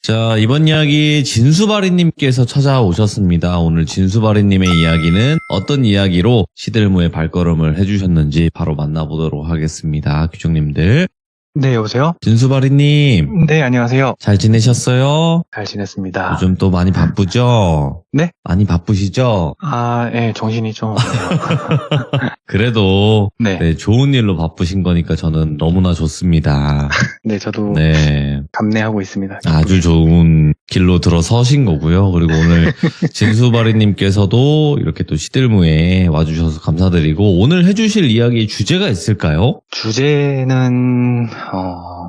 자, 이번 이야기 진수바리님께서 찾아오셨습니다. 오늘 진수바리님의 이야기는 어떤 이야기로 시들무의 발걸음을 해주셨는지 바로 만나보도록 하겠습니다. 규정님들. 네, 여보세요? 진수바리님. 네, 안녕하세요. 잘 지내셨어요? 잘 지냈습니다. 요즘 또 많이 바쁘죠? 네? 많이 바쁘시죠? 네, 정신이 좀. 그래도 네. 좋은 일로 바쁘신 거니까 저는 너무나 좋습니다. 네, 저도 네. 감내하고 있습니다. 아주 좋은 길로 들어서신 거고요. 그리고 오늘 진수바리님께서도 이렇게 또 시들무에 와주셔서 감사드리고, 오늘 해주실 이야기 주제가 있을까요? 주제는,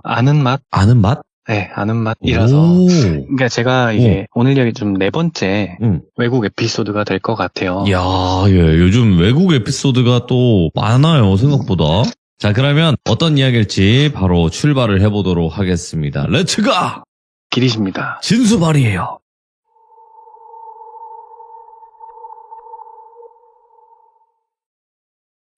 아는 맛? 아는 맛? 네, 아는 맛이라서. 오. 그러니까 제가 이게 오늘 이야기 좀 네 번째 외국 에피소드가 될 것 같아요. 이야, 예, 요즘 외국 에피소드가 또 많아요, 생각보다. 자, 그러면 어떤 이야기일지 바로 출발을 해보도록 하겠습니다. 렛츠가! 길이십니다. 진수바리예요.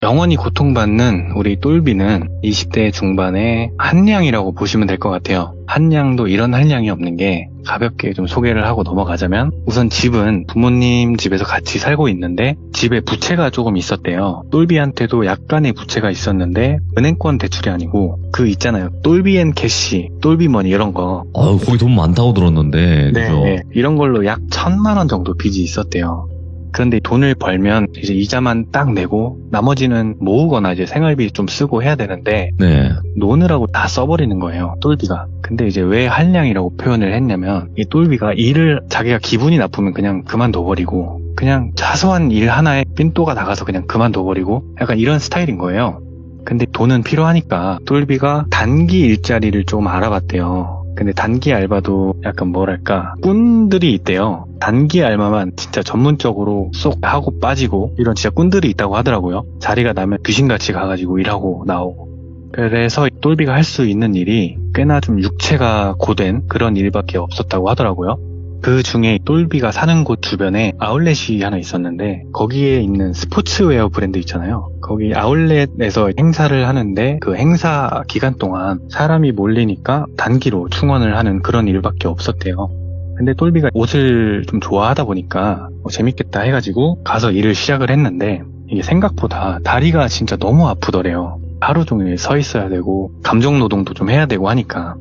영원히 고통받는 우리 똘비는 20대 중반의 한량이라고 보시면 될 것 같아요. 한량도 이런 한량이 없는 게, 가볍게 좀 소개를 하고 넘어가자면, 우선 집은 부모님 집에서 같이 살고 있는데 집에 부채가 조금 있었대요. 똘비한테도 약간의 부채가 있었는데 은행권 대출이 아니고 그 있잖아요, 똘비앤 캐시, 똘비머니 이런 거. 거기 돈 많다고 들었는데, 네, 그죠? 네. 이런 걸로 약 1,000만 원 정도 빚이 있었대요. 그런데 돈을 벌면 이제 이자만 딱 내고 나머지는 모으거나 이제 생활비 좀 쓰고 해야 되는데, 네. 노느라고 다 써버리는 거예요, 똘비가. 근데 이제 왜 한량이라고 표현을 했냐면, 이 똘비가 일을 자기가 기분이 나쁘면 그냥 그만둬버리고, 그냥 사소한 일 하나에 삔또가 나가서 그냥 그만둬버리고, 약간 이런 스타일인 거예요. 근데 돈은 필요하니까 똘비가 단기 일자리를 좀 알아봤대요. 근데 단기 알바도 약간 뭐랄까, 꾼들이 있대요. 단기 알바만 진짜 전문적으로 쏙 하고 빠지고 이런 진짜 꾼들이 있다고 하더라고요. 자리가 나면 귀신같이 가가지고 일하고 나오고. 그래서 똘비가 할 수 있는 일이 꽤나 좀 육체가 고된 그런 일밖에 없었다고 하더라고요. 그 중에 똘비가 사는 곳 주변에 아울렛이 하나 있었는데, 거기에 있는 스포츠웨어 브랜드 있잖아요. 거기 아울렛에서 행사를 하는데, 그 행사 기간 동안 사람이 몰리니까 단기로 충원을 하는 그런 일밖에 없었대요. 근데 똘비가 옷을 좀 좋아하다 보니까 재밌겠다 해가지고 가서 일을 시작을 했는데, 이게 생각보다 다리가 진짜 너무 아프더래요. 하루 종일 서 있어야 되고 감정 노동도 좀 해야 되고 하니까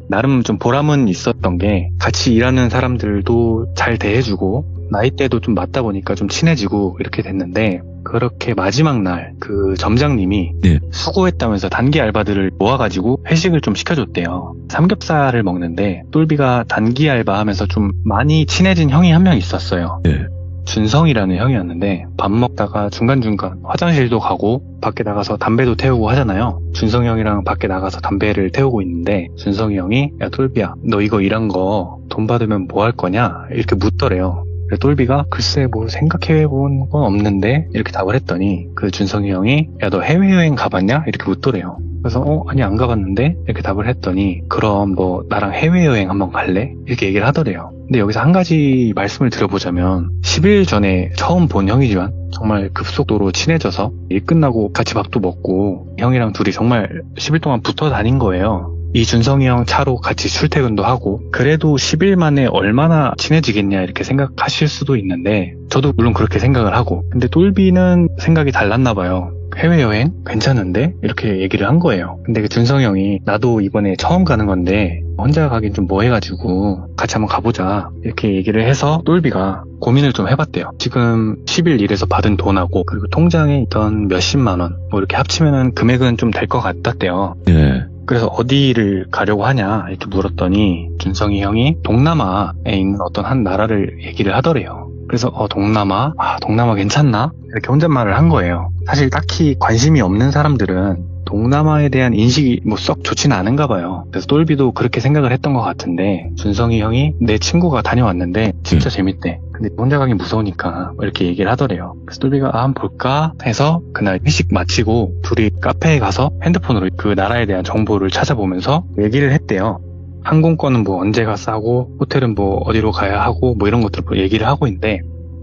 나름 좀 보람은 있었던 게, 같이 일하는 사람들도 잘 대해주고 나이대도 좀 맞다 보니까 좀 친해지고 이렇게 됐는데, 그렇게 마지막 날 그 점장님이 네. 수고했다면서 단기 알바들을 모아가지고 회식을 좀 시켜줬대요. 삼겹살을 먹는데 똘비가 단기 알바하면서 좀 많이 친해진 형이 한 명 있었어요. 네. 준성이라는 형이었는데, 밥 먹다가 중간중간 화장실도 가고 밖에 나가서 담배도 태우고 하잖아요. 준성이 형이랑 밖에 나가서 담배를 태우고 있는데, 준성이 형이 야 똘비야, 너 이거 일한 거 돈 받으면 뭐 할 거냐? 이렇게 묻더래요. 그래서 똘비가 글쎄 뭐 생각해본 건 없는데 이렇게 답을 했더니, 그 준성이 형이 야 너 해외여행 가봤냐? 이렇게 묻더래요. 그래서 아니 안 가봤는데 이렇게 답을 했더니, 그럼 뭐 나랑 해외여행 한번 갈래? 이렇게 얘기를 하더래요. 근데 여기서 한 가지 말씀을 드려보자면, 10일 전에 처음 본 형이지만 정말 급속도로 친해져서 일 끝나고 같이 밥도 먹고 형이랑 둘이 정말 10일 동안 붙어 다닌 거예요. 이 준성이 형 차로 같이 출퇴근도 하고. 그래도 10일 만에 얼마나 친해지겠냐 이렇게 생각하실 수도 있는데, 저도 물론 그렇게 생각을 하고, 근데 똘비는 생각이 달랐나 봐요. 해외여행? 괜찮은데? 이렇게 얘기를 한 거예요. 근데 그 준성이 형이 나도 이번에 처음 가는 건데 혼자 가긴 좀 뭐해가지고 같이 한번 가보자 이렇게 얘기를 해서, 똘비가 고민을 좀 해봤대요. 지금 10일 일해서 받은 돈하고 그리고 통장에 있던 몇십만 원 뭐 이렇게 합치면은 금액은 좀 될 것 같았대요. 네. 그래서 어디를 가려고 하냐 이렇게 물었더니, 준성이 형이 동남아에 있는 어떤 한 나라를 얘기를 하더래요. 그래서 동남아? 동남아 괜찮나? 이렇게 혼잣말을 한 거예요. 사실 딱히 관심이 없는 사람들은 동남아에 대한 인식이 뭐 썩 좋지는 않은가 봐요. 그래서 똘비도 그렇게 생각을 했던 것 같은데, 준성이 형이 내 친구가 다녀왔는데 진짜 재밌대. 근데 혼자 가기 무서우니까 이렇게 얘기를 하더래요. 그래서 똘비가 한번 볼까 해서 그날 회식 마치고 둘이 카페에 가서 핸드폰으로 그 나라에 대한 정보를 찾아보면서 얘기를 했대요. 항공권은 뭐 언제가 싸고 호텔은 뭐 어디로 가야 하고 뭐 이런 것들을 얘기를 하고 있는데,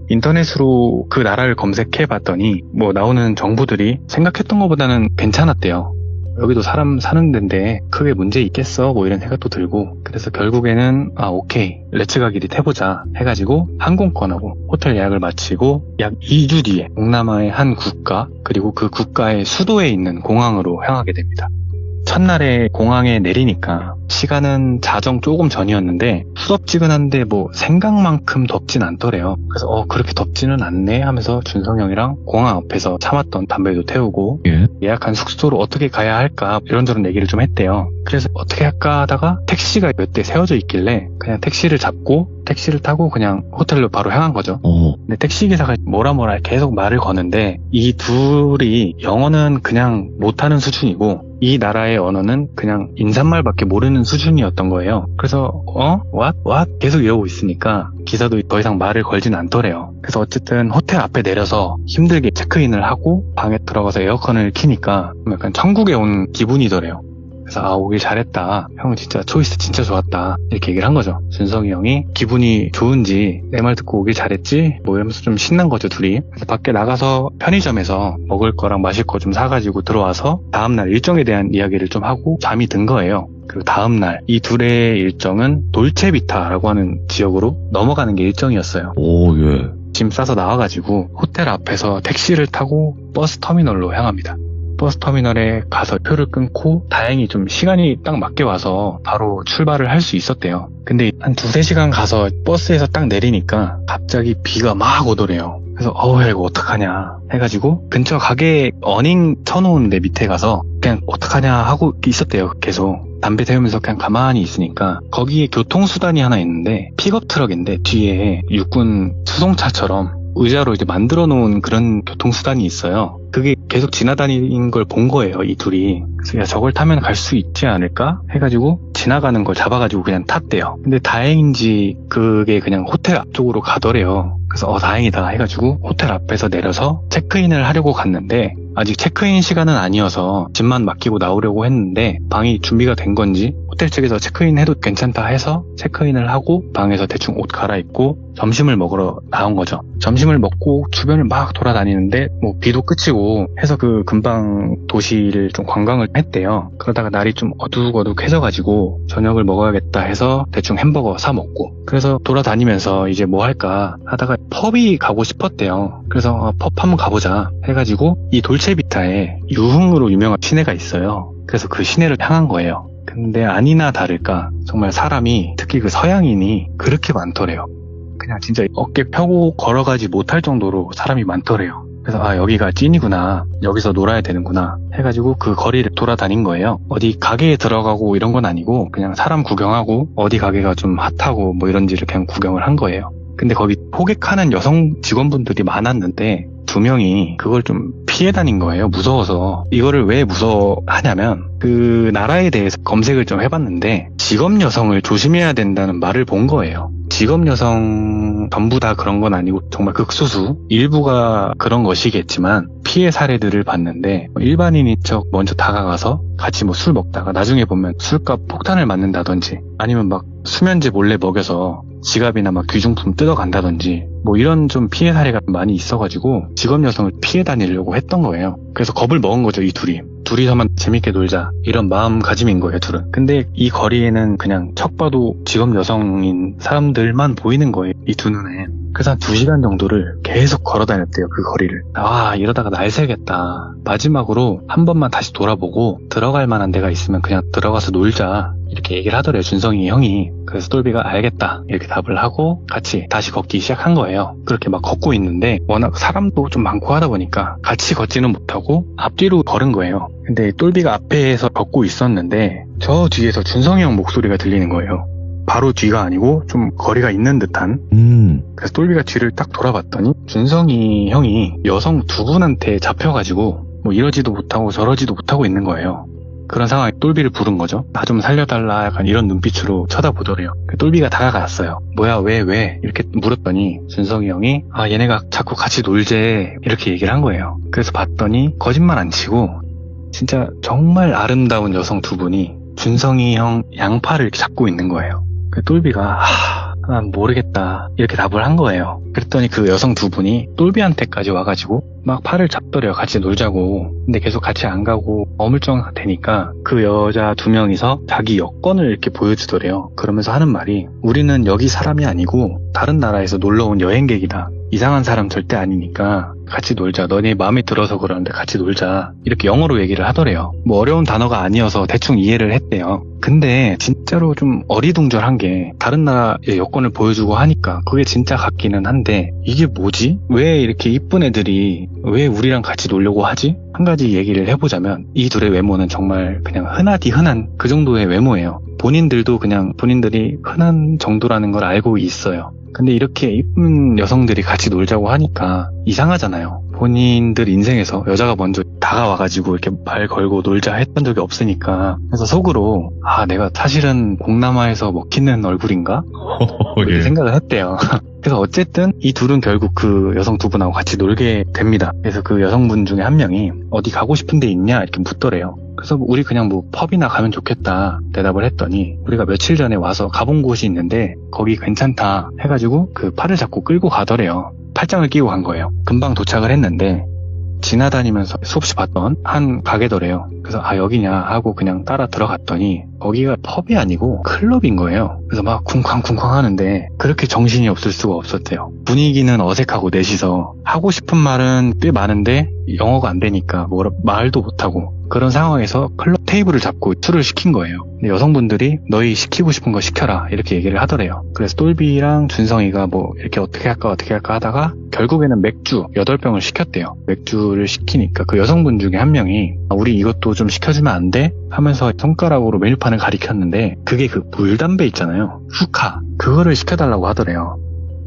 인터넷으로 그 나라를 검색해 봤더니 뭐 나오는 정보들이 생각했던 것보다는 괜찮았대요. 여기도 사람 사는 데인데 크게 문제 있겠어? 뭐 이런 생각도 들고 그래서 결국에는 오케이 렛츠 가기리 해보자 해가지고 항공권하고 호텔 예약을 마치고 약 2주 뒤에 동남아의 한 국가 그리고 그 국가의 수도에 있는 공항으로 향하게 됩니다. 첫날에 공항에 내리니까 시간은 자정 조금 전이었는데 후덥지근한데 뭐 생각만큼 덥진 않더래요. 그래서 그렇게 덥지는 않네 하면서 준성이 형이랑 공항 앞에서 참았던 담배도 태우고 예. 예약한 숙소로 어떻게 가야 할까 이런저런 얘기를 좀 했대요. 그래서 어떻게 할까 하다가 택시가 몇 대 세워져 있길래 그냥 택시를 잡고 택시를 타고 그냥 호텔로 바로 향한 거죠. 근데 택시기사가 뭐라 계속 말을 거는데 이 둘이 영어는 그냥 못하는 수준이고 이 나라의 언어는 그냥 인사말밖에 모르는 수준이었던 거예요. 그래서 what? 계속 이러고 있으니까 기사도 더 이상 말을 걸진 않더래요. 그래서 어쨌든 호텔 앞에 내려서 힘들게 체크인을 하고 방에 들어가서 에어컨을 켜니까 약간 천국에 온 기분이더래요. 그래서 오길 잘했다. 형 진짜 초이스 진짜 좋았다. 이렇게 얘기를 한 거죠. 준성이 형이 기분이 좋은지 내 말 듣고 오길 잘했지? 뭐 이러면서 좀 신난 거죠 둘이. 그래서 밖에 나가서 편의점에서 먹을 거랑 마실 거 좀 사가지고 들어와서 다음날 일정에 대한 이야기를 좀 하고 잠이 든 거예요. 그리고 다음날 이 둘의 일정은 돌체비타라고 하는 지역으로 넘어가는 게 일정이었어요. 예. 짐 싸서 나와가지고 호텔 앞에서 택시를 타고 버스 터미널로 향합니다. 버스 터미널에 가서 표를 끊고 다행히 좀 시간이 딱 맞게 와서 바로 출발을 할 수 있었대요. 근데 한 2-3시간 가서 버스에서 딱 내리니까 갑자기 비가 막 오더래요. 그래서 야 이거 어떡하냐 해가지고 근처 가게 어닝 쳐놓은 데 밑에 가서 그냥 어떡하냐 하고 있었대요. 계속 담배 태우면서 그냥 가만히 있으니까 거기에 교통수단이 하나 있는데 픽업 트럭인데 뒤에 육군 수송차처럼 의자로 이제 만들어 놓은 그런 교통수단이 있어요. 그게 계속 지나다니는 걸 본 거예요, 이 둘이. 그래서 야, 저걸 타면 갈 수 있지 않을까? 해가지고 지나가는 걸 잡아가지고 그냥 탔대요. 근데 다행인지 그게 그냥 호텔 앞쪽으로 가더래요. 그래서 다행이다 해가지고 호텔 앞에서 내려서 체크인을 하려고 갔는데 아직 체크인 시간은 아니어서 짐만 맡기고 나오려고 했는데 방이 준비가 된 건지 호텔 측에서 체크인 해도 괜찮다 해서 체크인을 하고 방에서 대충 옷 갈아입고 점심을 먹으러 나온 거죠. 점심을 먹고 주변을 막 돌아다니는데 뭐 비도 그치고 해서 그 근방 도시를 좀 관광을 했대요. 그러다가 날이 좀 어둑어둑해져가지고 저녁을 먹어야겠다 해서 대충 햄버거 사 먹고 그래서 돌아다니면서 이제 뭐 할까 하다가 펍이 가고 싶었대요. 그래서 펍 한번 가보자 해가지고 이 돌체비타에 유흥으로 유명한 시내가 있어요. 그래서 그 시내를 향한 거예요. 근데 아니나 다를까 정말 사람이 특히 그 서양인이 그렇게 많더래요. 그냥 진짜 어깨 펴고 걸어가지 못할 정도로 사람이 많더래요. 그래서 여기가 찐이구나, 여기서 놀아야 되는구나 해가지고 그 거리를 돌아다닌 거예요. 어디 가게에 들어가고 이런 건 아니고 그냥 사람 구경하고 어디 가게가 좀 핫하고 뭐 이런지를 그냥 구경을 한 거예요. 근데 거기 호객하는 여성 직원분들이 많았는데 2명이 그걸 좀 피해 다닌 거예요. 무서워서. 이거를 왜 무서워하냐면 그 나라에 대해서 검색을 좀 해봤는데 직업 여성을 조심해야 된다는 말을 본 거예요. 직업 여성 전부 다 그런 건 아니고 정말 극소수 일부가 그런 것이겠지만 피해 사례들을 봤는데 일반인인 척 먼저 다가가서 같이 뭐 술 먹다가 나중에 보면 술값 폭탄을 맞는다든지 아니면 막 수면제 몰래 먹여서 지갑이나 막 귀중품 뜯어간다든지 뭐 이런 좀 피해 사례가 많이 있어가지고 직업 여성을 피해 다니려고 했던 거예요. 그래서 겁을 먹은 거죠, 이 둘이. 둘이서만 재밌게 놀자 이런 마음가짐인 거예요, 둘은. 근데 이 거리에는 그냥 척 봐도 직업 여성인 사람들만 보이는 거예요, 이 두 눈에. 그래서 한 2시간 정도를 계속 걸어 다녔대요, 그 거리를. 이러다가 날 새겠다. 마지막으로 한 번만 다시 돌아보고 들어갈 만한 데가 있으면 그냥 들어가서 놀자 이렇게 얘기를 하더래요, 준성이 형이. 그래서 똘비가 알겠다 이렇게 답을 하고 같이 다시 걷기 시작한 거예요. 그렇게 막 걷고 있는데 워낙 사람도 좀 많고 하다 보니까 같이 걷지는 못하고 앞뒤로 걸은 거예요. 근데 똘비가 앞에서 걷고 있었는데 저 뒤에서 준성이 형 목소리가 들리는 거예요. 바로 뒤가 아니고 좀 거리가 있는 듯한. 그래서 똘비가 뒤를 딱 돌아봤더니 준성이 형이 여성 2분한테 잡혀가지고 뭐 이러지도 못하고 저러지도 못하고 있는 거예요. 그런 상황에 똘비를 부른 거죠. 나 좀 살려달라 약간 이런 눈빛으로 쳐다보더래요. 똘비가 다가갔어요. 뭐야 왜 이렇게 물었더니 준성이 형이 얘네가 자꾸 같이 놀재 이렇게 얘기를 한 거예요. 그래서 봤더니 거짓말 안 치고 진짜 정말 아름다운 여성 2분이 준성이 형 양팔을 이렇게 잡고 있는 거예요. 똘비가 모르겠다 이렇게 답을 한 거예요. 그랬더니 그 여성 두 분이 똘비한테까지 와가지고 막 팔을 잡더래요. 같이 놀자고. 근데 계속 같이 안 가고 어물쩡 되니까 그 여자 두 명이서 자기 여권을 이렇게 보여주더래요. 그러면서 하는 말이 우리는 여기 사람이 아니고 다른 나라에서 놀러 온 여행객이다. 이상한 사람 절대 아니니까 같이 놀자. 너네 마음에 들어서 그러는데 같이 놀자. 이렇게 영어로 얘기를 하더래요. 뭐 어려운 단어가 아니어서 대충 이해를 했대요. 근데 진짜로 좀 어리둥절한 게 다른 나라의 여권을 보여주고 하니까 그게 진짜 같기는 한데 이게 뭐지? 왜 이렇게 이쁜 애들이 왜 우리랑 같이 놀려고 하지? 한 가지 얘기를 해보자면 이 둘의 외모는 정말 그냥 흔하디 흔한 그 정도의 외모예요. 본인들도 그냥 본인들이 흔한 정도라는 걸 알고 있어요. 근데 이렇게 이쁜 여성들이 같이 놀자고 하니까 이상하잖아요. 본인들 인생에서 여자가 먼저 다가와가지고 이렇게 말 걸고 놀자 했던 적이 없으니까. 그래서 속으로 내가 사실은 동남아에서 먹히는 얼굴인가? 이렇게 예. 생각을 했대요. 그래서 어쨌든 이 둘은 결국 그 여성 두 분하고 같이 놀게 됩니다. 그래서 그 여성분 중에 한 명이 어디 가고 싶은 데 있냐 이렇게 묻더래요. 그래서 우리 그냥 뭐 펍이나 가면 좋겠다 대답을 했더니 우리가 며칠 전에 와서 가본 곳이 있는데 거기 괜찮다 해가지고 그 팔을 잡고 끌고 가더래요. 팔짱을 끼고 간 거예요. 금방 도착을 했는데 지나다니면서 수없이 봤던 한 가게더래요. 그래서 여기냐 하고 그냥 따라 들어갔더니 거기가 펍이 아니고 클럽인 거예요. 그래서 막 쿵쾅쿵쾅 하는데 그렇게 정신이 없을 수가 없었대요. 분위기는 어색하고 넷이서 하고 싶은 말은 꽤 많은데 영어가 안 되니까 말도 못하고 그런 상황에서 클럽 테이블을 잡고 술을 시킨 거예요. 근데 여성분들이 너희 시키고 싶은 거 시켜라 이렇게 얘기를 하더래요. 그래서 똘비랑 준성이가 뭐 이렇게 어떻게 할까 하다가 결국에는 맥주 8병을 시켰대요. 맥주를 시키니까 그 여성분 중에 한 명이 우리 이것도 좀 시켜주면 안 돼? 하면서 손가락으로 메뉴판을 가리켰는데 그게 그 물담배 있잖아요. 후카 그거를 시켜달라고 하더래요.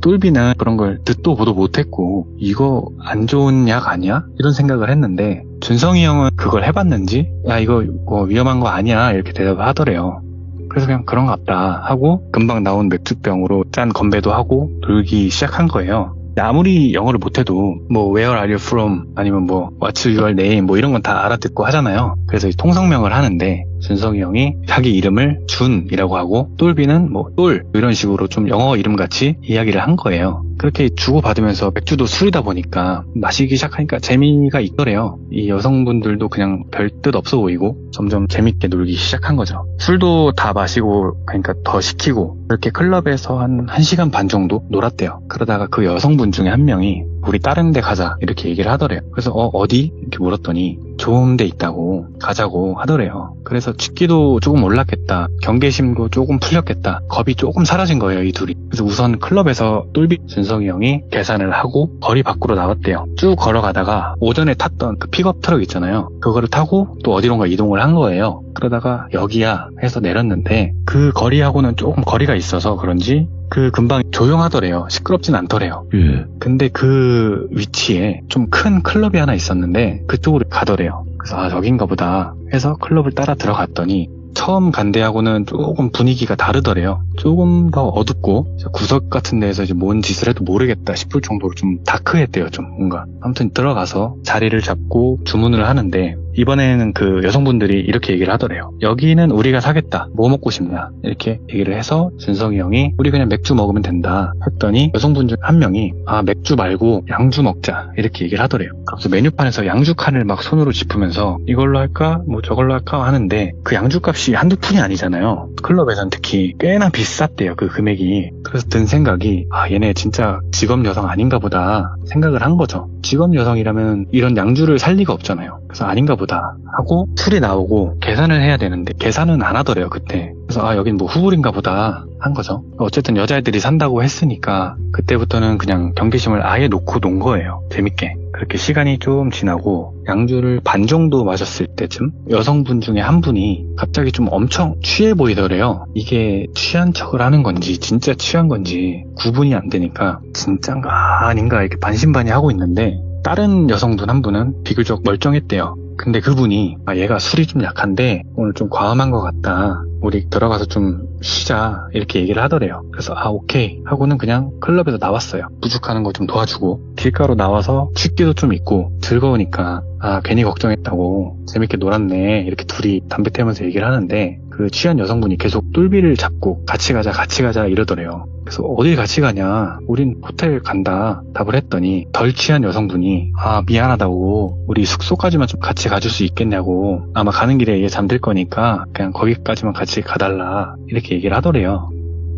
똘비는 그런 걸 듣도 보도 못했고 이거 안 좋은 약 아니야? 이런 생각을 했는데 준성이 형은 그걸 해봤는지 이거 뭐 위험한 거 아니야 이렇게 대답을 하더래요. 그래서 그냥 그런갑다 하고 금방 나온 맥주병으로 짠 건배도 하고 놀기 시작한 거예요. 아무리 영어를 못해도 뭐 Where are you from? 아니면 뭐 What's your name? 뭐 이런 건 다 알아듣고 하잖아요. 그래서 통성명을 하는데 준성이 형이 자기 이름을 준이라고 하고 똘비는 뭐 똘 이런 식으로 좀 영어 이름같이 이야기를 한 거예요. 그렇게 주고받으면서 맥주도 술이다 보니까 마시기 시작하니까 재미가 있더래요. 이 여성분들도 그냥 별 뜻 없어 보이고 점점 재밌게 놀기 시작한 거죠. 술도 다 마시고 그러니까 더 시키고 그렇게 클럽에서 한 1시간 반 정도 놀았대요. 그러다가 그 여성분 중에 한 명이 우리 다른 데 가자 이렇게 얘기를 하더래요. 그래서 어디? 이렇게 물었더니 좋은 데 있다고 가자고 하더래요. 그래서 취기도 조금 올랐겠다. 경계심도 조금 풀렸겠다. 겁이 조금 사라진 거예요, 이 둘이. 그래서 우선 클럽에서 똘비 준성이 형이 계산을 하고 거리 밖으로 나왔대요. 쭉 걸어가다가 오전에 탔던 그 픽업 트럭 있잖아요. 그거를 타고 또 어디론가 이동을 한 거예요. 그러다가 여기야 해서 내렸는데 그 거리하고는 조금 거리가 있어서 그런지 그 금방 조용하더래요. 시끄럽진 않더래요. 예. 근데 그 위치에 좀 큰 클럽이 하나 있었는데 그쪽으로 가더래요. 그래서 저긴가 보다 해서 클럽을 따라 들어갔더니 처음 간 데하고는 조금 분위기가 다르더래요. 조금 더 어둡고 구석 같은 데에서 이제 뭔 짓을 해도 모르겠다 싶을 정도로 좀 다크했대요. 좀 뭔가. 아무튼 들어가서 자리를 잡고 주문을 하는데 이번에는 그 여성분들이 이렇게 얘기를 하더래요. 여기는 우리가 사겠다. 뭐 먹고 싶냐? 이렇게 얘기를 해서 준성이 형이 우리 그냥 맥주 먹으면 된다 했더니 여성분 중 한 명이 맥주 말고 양주 먹자 이렇게 얘기를 하더래요. 그래서 메뉴판에서 양주 칸을 막 손으로 짚으면서 이걸로 할까? 뭐 저걸로 할까? 하는데 그 양주 값이 한두 푼이 아니잖아요. 클럽에선 특히 꽤나 비쌌대요. 그 금액이. 그래서 든 생각이 얘네 진짜 직업 여성 아닌가 보다 생각을 한 거죠. 직업 여성이라면 이런 양주를 살 리가 없잖아요. 그래서 아닌가 보다 하고 술이 나오고 계산을 해야 되는데 계산은 안 하더래요 그때. 그래서 여긴 뭐 후불인가 보다 한 거죠. 어쨌든 여자애들이 산다고 했으니까 그때부터는 그냥 경계심을 아예 놓고 논 거예요. 재밌게. 그렇게 시간이 좀 지나고 양주를 반 정도 마셨을 때쯤 여성분 중에 한 분이 갑자기 좀 엄청 취해 보이더래요. 이게 취한 척을 하는 건지 진짜 취한 건지 구분이 안 되니까 진짠가 아닌가 이렇게 반신반의하고 있는데 다른 여성분 한 분은 비교적 멀쩡했대요. 근데 그분이 얘가 술이 좀 약한데 오늘 좀 과음한 것 같다. 우리 들어가서 좀 쉬자 이렇게 얘기를 하더래요. 그래서 오케이 하고는 그냥 클럽에서 나왔어요. 부축하는 거 좀 도와주고 길가로 나와서 취기도 좀 있고 즐거우니까 괜히 걱정했다고 재밌게 놀았네 이렇게 둘이 담배 태우면서 얘기를 하는데 그 취한 여성분이 계속 똘비를 잡고 같이 가자 이러더래요. 그래서 어딜 같이 가냐, 우린 호텔 간다 답을 했더니 덜 취한 여성분이 미안하다고 우리 숙소까지만 좀 같이 가줄 수 있겠냐고, 아마 가는 길에 얘 잠들 거니까 그냥 거기까지만 같이 가달라 이렇게 얘기를 하더래요.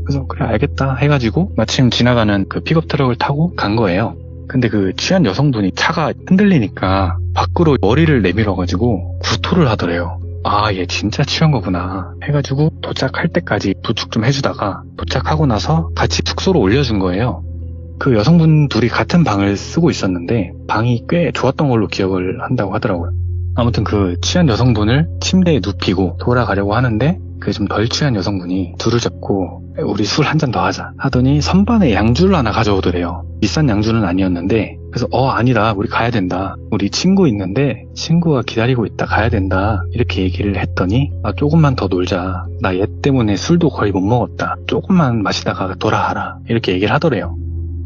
그래서 그래 알겠다 해가지고 마침 지나가는 그 픽업 트럭을 타고 간 거예요. 근데 그 취한 여성분이 차가 흔들리니까 밖으로 머리를 내밀어가지고 구토를 하더래요. 얘 진짜 취한 거구나 해가지고 도착할 때까지 부축 좀 해주다가 도착하고 나서 같이 숙소로 올려준 거예요. 그 여성분 둘이 같은 방을 쓰고 있었는데 방이 꽤 좋았던 걸로 기억을 한다고 하더라고요. 아무튼 그 취한 여성분을 침대에 눕히고 돌아가려고 하는데 그 좀 덜 취한 여성분이 둘을 잡고 우리 술 한 잔 더 하자 하더니 선반에 양주를 하나 가져오더래요. 비싼 양주는 아니었는데, 그래서 아니다 우리 가야 된다, 우리 친구 있는데 친구가 기다리고 있다 가야 된다 이렇게 얘기를 했더니 조금만 더 놀자, 나 얘 때문에 술도 거의 못 먹었다, 조금만 마시다가 돌아가라 이렇게 얘기를 하더래요.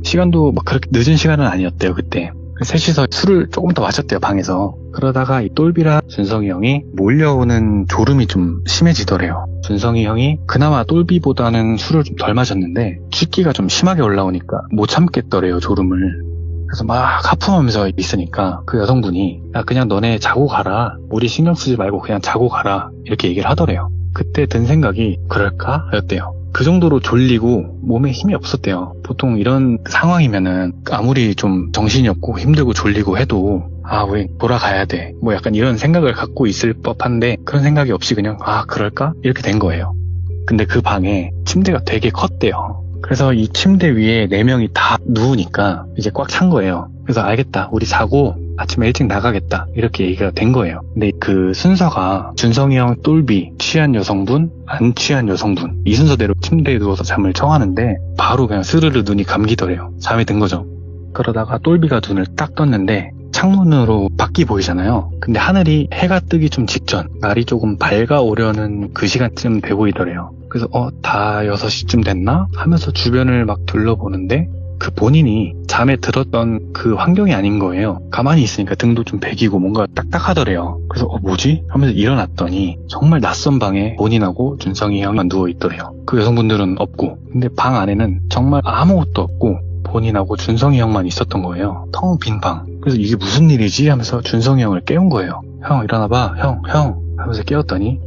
시간도 막 그렇게 늦은 시간은 아니었대요. 그때 셋이서 술을 조금 더 마셨대요, 방에서. 그러다가 이 똘비랑 준성이 형이 몰려오는 졸음이 좀 심해지더래요. 준성이 형이 그나마 똘비보다는 술을 좀 덜 마셨는데 취기가 좀 심하게 올라오니까 못 참겠더래요, 졸음을. 그래서 막 하품하면서 있으니까 그 여성분이 그냥 너네 자고 가라, 우리 신경 쓰지 말고 그냥 자고 가라 이렇게 얘기를 하더래요. 그때 든 생각이 그럴까? 였대요. 그 정도로 졸리고 몸에 힘이 없었대요. 보통 이런 상황이면은 아무리 좀 정신이 없고 힘들고 졸리고 해도 우리 돌아가야 돼, 뭐 약간 이런 생각을 갖고 있을 법한데 그런 생각이 없이 그냥 그럴까? 이렇게 된 거예요. 근데 그 방에 침대가 되게 컸대요. 그래서 이 침대 위에 4명이 다 누우니까 이제 꽉 찬 거예요. 그래서 알겠다, 우리 자고 아침에 일찍 나가겠다 이렇게 얘기가 된 거예요. 근데 그 순서가 준성이 형, 똘비, 취한 여성분, 안 취한 여성분 이 순서대로 침대에 누워서 잠을 청하는데 바로 그냥 스르르 눈이 감기더래요. 잠이 든 거죠. 그러다가 똘비가 눈을 딱 떴는데 창문으로 밖이 보이잖아요. 근데 하늘이 해가 뜨기 좀 직전, 날이 조금 밝아오려는 그 시간쯤 돼 보이더래요. 그래서 다 6시쯤 됐나? 하면서 주변을 막 둘러보는데 그 본인이 잠에 들었던 그 환경이 아닌 거예요. 가만히 있으니까 등도 좀 베기고 뭔가 딱딱하더래요. 그래서 뭐지? 하면서 일어났더니 정말 낯선 방에 본인하고 준성이 형만 누워있더래요. 그 여성분들은 없고, 근데 방 안에는 정말 아무것도 없고 본인하고 준성이 형만 있었던 거예요. 텅 빈 방. 그래서 이게 무슨 일이지? 하면서 준성이 형을 깨운 거예요. 형 일어나봐, 형 하면서 깨웠더니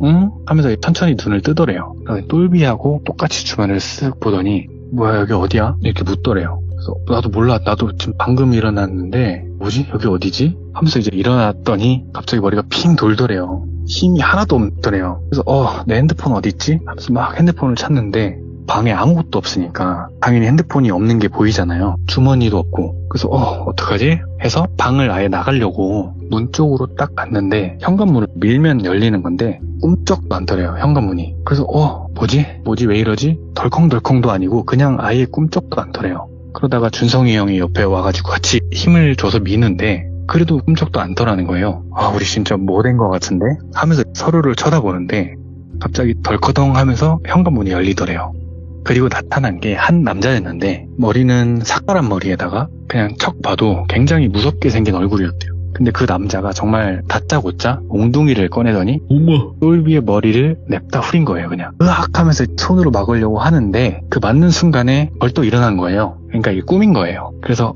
응? 하면서 천천히 눈을 뜨더래요. 똘비하고 똑같이 주변을 쓱 보더니 뭐야 여기 어디야? 이렇게 묻더래요. 그래서 나도 몰라, 나도 지금 방금 일어났는데 뭐지? 여기 어디지? 하면서 이제 일어났더니 갑자기 머리가 핑 돌더래요. 힘이 하나도 없더래요. 그래서 내 핸드폰 어디 있지? 하면서 막 핸드폰을 찾는데 방에 아무것도 없으니까 당연히 핸드폰이 없는 게 보이잖아요. 주머니도 없고. 그래서 어떡하지? 해서 방을 아예 나가려고 문 쪽으로 딱 갔는데 현관문을 밀면 열리는 건데 꿈쩍도 않더래요, 현관문이. 그래서 뭐지 왜 이러지? 덜컹덜컹도 아니고 그냥 아예 꿈쩍도 않더래요. 그러다가 준성이 형이 옆에 와가지고 같이 힘을 줘서 미는데 그래도 꿈쩍도 않더라는 거예요. 우리 진짜 뭐 된 것 같은데? 하면서 서로를 쳐다보는데 갑자기 덜커덩 하면서 현관문이 열리더래요. 그리고 나타난 게 한 남자였는데 머리는 사과란 머리에다가 그냥 척 봐도 굉장히 무섭게 생긴 얼굴이었대요. 근데 그 남자가 정말 다짜고짜 몽둥이를 꺼내더니 똘비의 머리를 냅다 후린 거예요. 그냥 으악 하면서 손으로 막으려고 하는데 그 맞는 순간에 벌떡 일어난 거예요. 그러니까 이게 꿈인 거예요. 그래서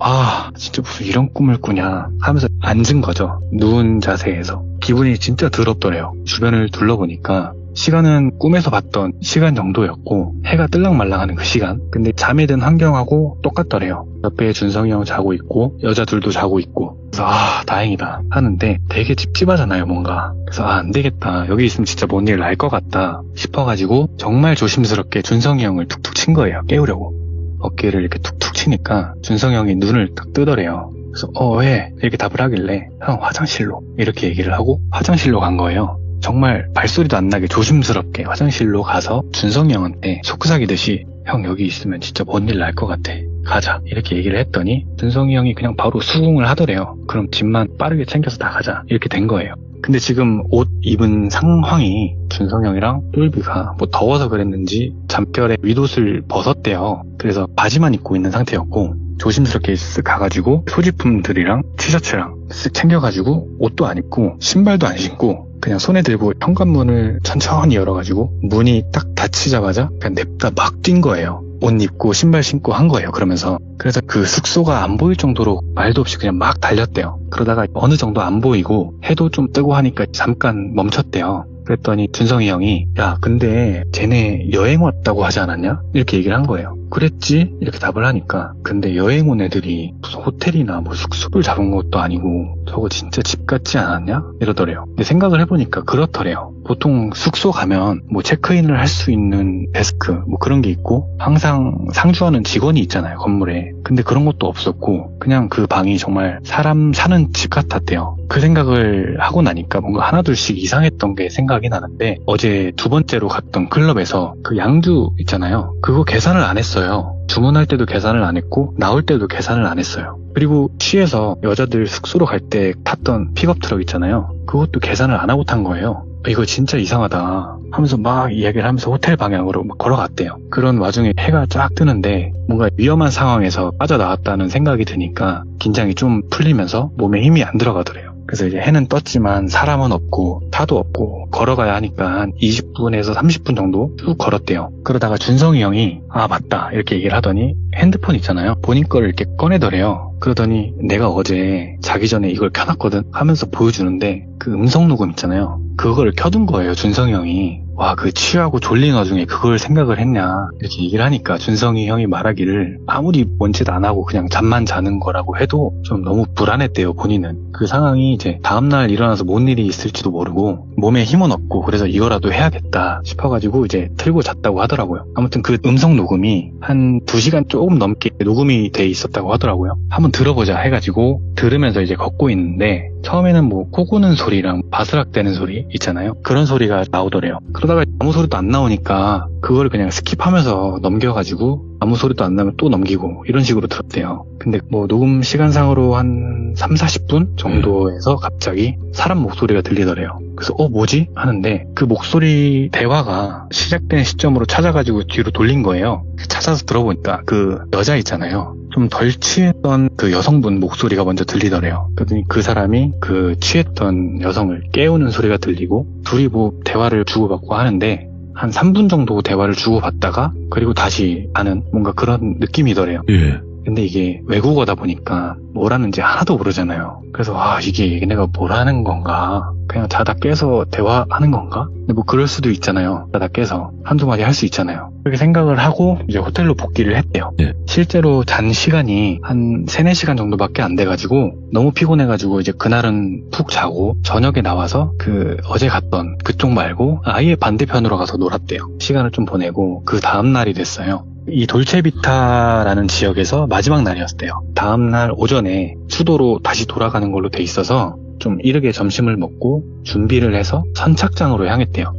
진짜 무슨 이런 꿈을 꾸냐 하면서 앉은 거죠. 누운 자세에서. 기분이 진짜 더럽더래요. 주변을 둘러보니까 시간은 꿈에서 봤던 시간 정도였고 해가 뜰랑말랑하는 그 시간. 근데 잠에 든 환경하고 똑같더래요. 옆에 준성이 형 자고 있고 여자 둘도 자고 있고. 그래서 다행이다 하는데 되게 찝찝하잖아요, 뭔가. 그래서 안 되겠다, 여기 있으면 진짜 뭔 일 날 것 같다 싶어가지고 정말 조심스럽게 준성이 형을 툭툭 친 거예요, 깨우려고. 어깨를 이렇게 툭툭 치니까 준성이 형이 눈을 딱 뜨더래요. 그래서 왜? 이렇게 답을 하길래 형 화장실로 이렇게 얘기를 하고 화장실로 간 거예요. 정말 발소리도 안 나게 조심스럽게 화장실로 가서 준성이 형한테 속삭이듯이 형 여기 있으면 진짜 뭔 일 날 것 같아, 가자 이렇게 얘기를 했더니 준성이 형이 그냥 바로 수긍을 하더래요. 그럼 짐만 빠르게 챙겨서 나가자 이렇게 된 거예요. 근데 지금 옷 입은 상황이 준성이 형이랑 똘비가 뭐 더워서 그랬는지 잠결에 윗옷을 벗었대요. 그래서 바지만 입고 있는 상태였고 조심스럽게 쓱 가가지고 소지품들이랑 티셔츠랑 쓱 챙겨가지고 옷도 안 입고 신발도 안 신고 그냥 손에 들고 현관문을 천천히 열어가지고 문이 딱 닫히자마자 그냥 냅다 막 뛴 거예요. 옷 입고 신발 신고 한 거예요. 그러면서 그래서 그 숙소가 안 보일 정도로 말도 없이 그냥 막 달렸대요. 그러다가 어느 정도 안 보이고 해도 좀 뜨고 하니까 잠깐 멈췄대요. 그랬더니 준성이 형이 야 근데 쟤네 여행 왔다고 하지 않았냐? 이렇게 얘기를 한 거예요. 그랬지? 이렇게 답을 하니까 근데 여행 온 애들이 무슨 호텔이나 뭐 숙소를 잡은 것도 아니고 저거 진짜 집 같지 않았냐? 이러더래요. 근데 생각을 해보니까 그렇더래요. 보통 숙소 가면 뭐 체크인을 할 수 있는 데스크 뭐 그런 게 있고 항상 상주하는 직원이 있잖아요, 건물에. 근데 그런 것도 없었고 그냥 그 방이 정말 사람 사는 집 같았대요. 그 생각을 하고 나니까 뭔가 하나둘씩 이상했던 게 생각이 나는데 어제 두 번째로 갔던 클럽에서 그 양주 있잖아요. 그거 계산을 안 했어요. 주문할 때도 계산을 안 했고 나올 때도 계산을 안 했어요. 그리고 취해서 여자들 숙소로 갈 때 탔던 픽업 트럭 있잖아요. 그것도 계산을 안 하고 탄 거예요. 이거 진짜 이상하다 하면서 막 이야기를 하면서 호텔 방향으로 막 걸어갔대요. 그런 와중에 해가 쫙 뜨는데 뭔가 위험한 상황에서 빠져나왔다는 생각이 드니까 긴장이 좀 풀리면서 몸에 힘이 안 들어가더래요. 그래서 이제 해는 떴지만 사람은 없고 차도 없고 걸어가야 하니까 한 20분에서 30분 정도 쭉 걸었대요. 그러다가 준성이 형이 아 맞다 이렇게 얘기를 하더니 핸드폰 있잖아요. 본인 거를 이렇게 꺼내더래요. 그러더니 내가 어제 자기 전에 이걸 켜놨거든 하면서 보여주는데 그 음성 녹음 있잖아요. 그걸 켜둔 거예요, 준성이 형이. 와, 그 취하고 졸린 와중에 그걸 생각을 했냐 이렇게 얘기를 하니까 준성이 형이 말하기를 아무리 뭔 짓 안 하고 그냥 잠만 자는 거라고 해도 좀 너무 불안했대요, 본인은. 그 상황이 이제 다음날 일어나서 뭔 일이 있을지도 모르고 몸에 힘은 없고 그래서 이거라도 해야겠다 싶어가지고 이제 틀고 잤다고 하더라고요. 아무튼 그 음성 녹음이 한 2시간 조금 넘게 녹음이 돼 있었다고 하더라고요. 한번 들어보자 해가지고 들으면서 이제 걷고 있는데 처음에는 뭐 코 고는 소리랑 바스락대는 소리 있잖아요. 그런 소리가 나오더래요. 그러다가 아무 소리도 안 나오니까 그걸 그냥 스킵하면서 넘겨가지고 아무 소리도 안 나면 또 넘기고 이런 식으로 들었대요. 근데 뭐 녹음 시간상으로 한 3-40분 정도에서 갑자기 사람 목소리가 들리더래요. 그래서 뭐지? 하는데 그 목소리 대화가 시작된 시점으로 찾아가지고 뒤로 돌린 거예요. 찾아서 들어보니까 그 여자 있잖아요. 좀 덜 취했던 그 여성분 목소리가 먼저 들리더래요. 그랬더니 그 사람이 그 취했던 여성을 깨우는 소리가 들리고 둘이 뭐 대화를 주고받고 하는데 한 3분 정도 대화를 주고받다가 그리고 다시 하는 뭔가 그런 느낌이더래요. 예. 근데 이게 외국어다 보니까 뭘 하는지 하나도 모르잖아요. 그래서 이게 얘네가 뭘 하는 건가? 그냥 자다 깨서 대화하는 건가? 근데 뭐 그럴 수도 있잖아요. 자다 깨서 한두 마디 할 수 있잖아요. 그렇게 생각을 하고 이제 호텔로 복귀를 했대요. 예. 실제로 잔 시간이 한 3-4시간 정도밖에 안 돼가지고 너무 피곤해가지고 이제 그날은 푹 자고 저녁에 나와서 그 어제 갔던 그쪽 말고 아예 반대편으로 가서 놀았대요. 시간을 좀 보내고 그 다음날이 됐어요. 이 돌체비타라는 지역에서 마지막 날이었대요. 다음날 오전에 수도로 다시 돌아가는 걸로 돼 있어서 좀 이르게 점심을 먹고 준비를 해서 선착장으로 향했대요.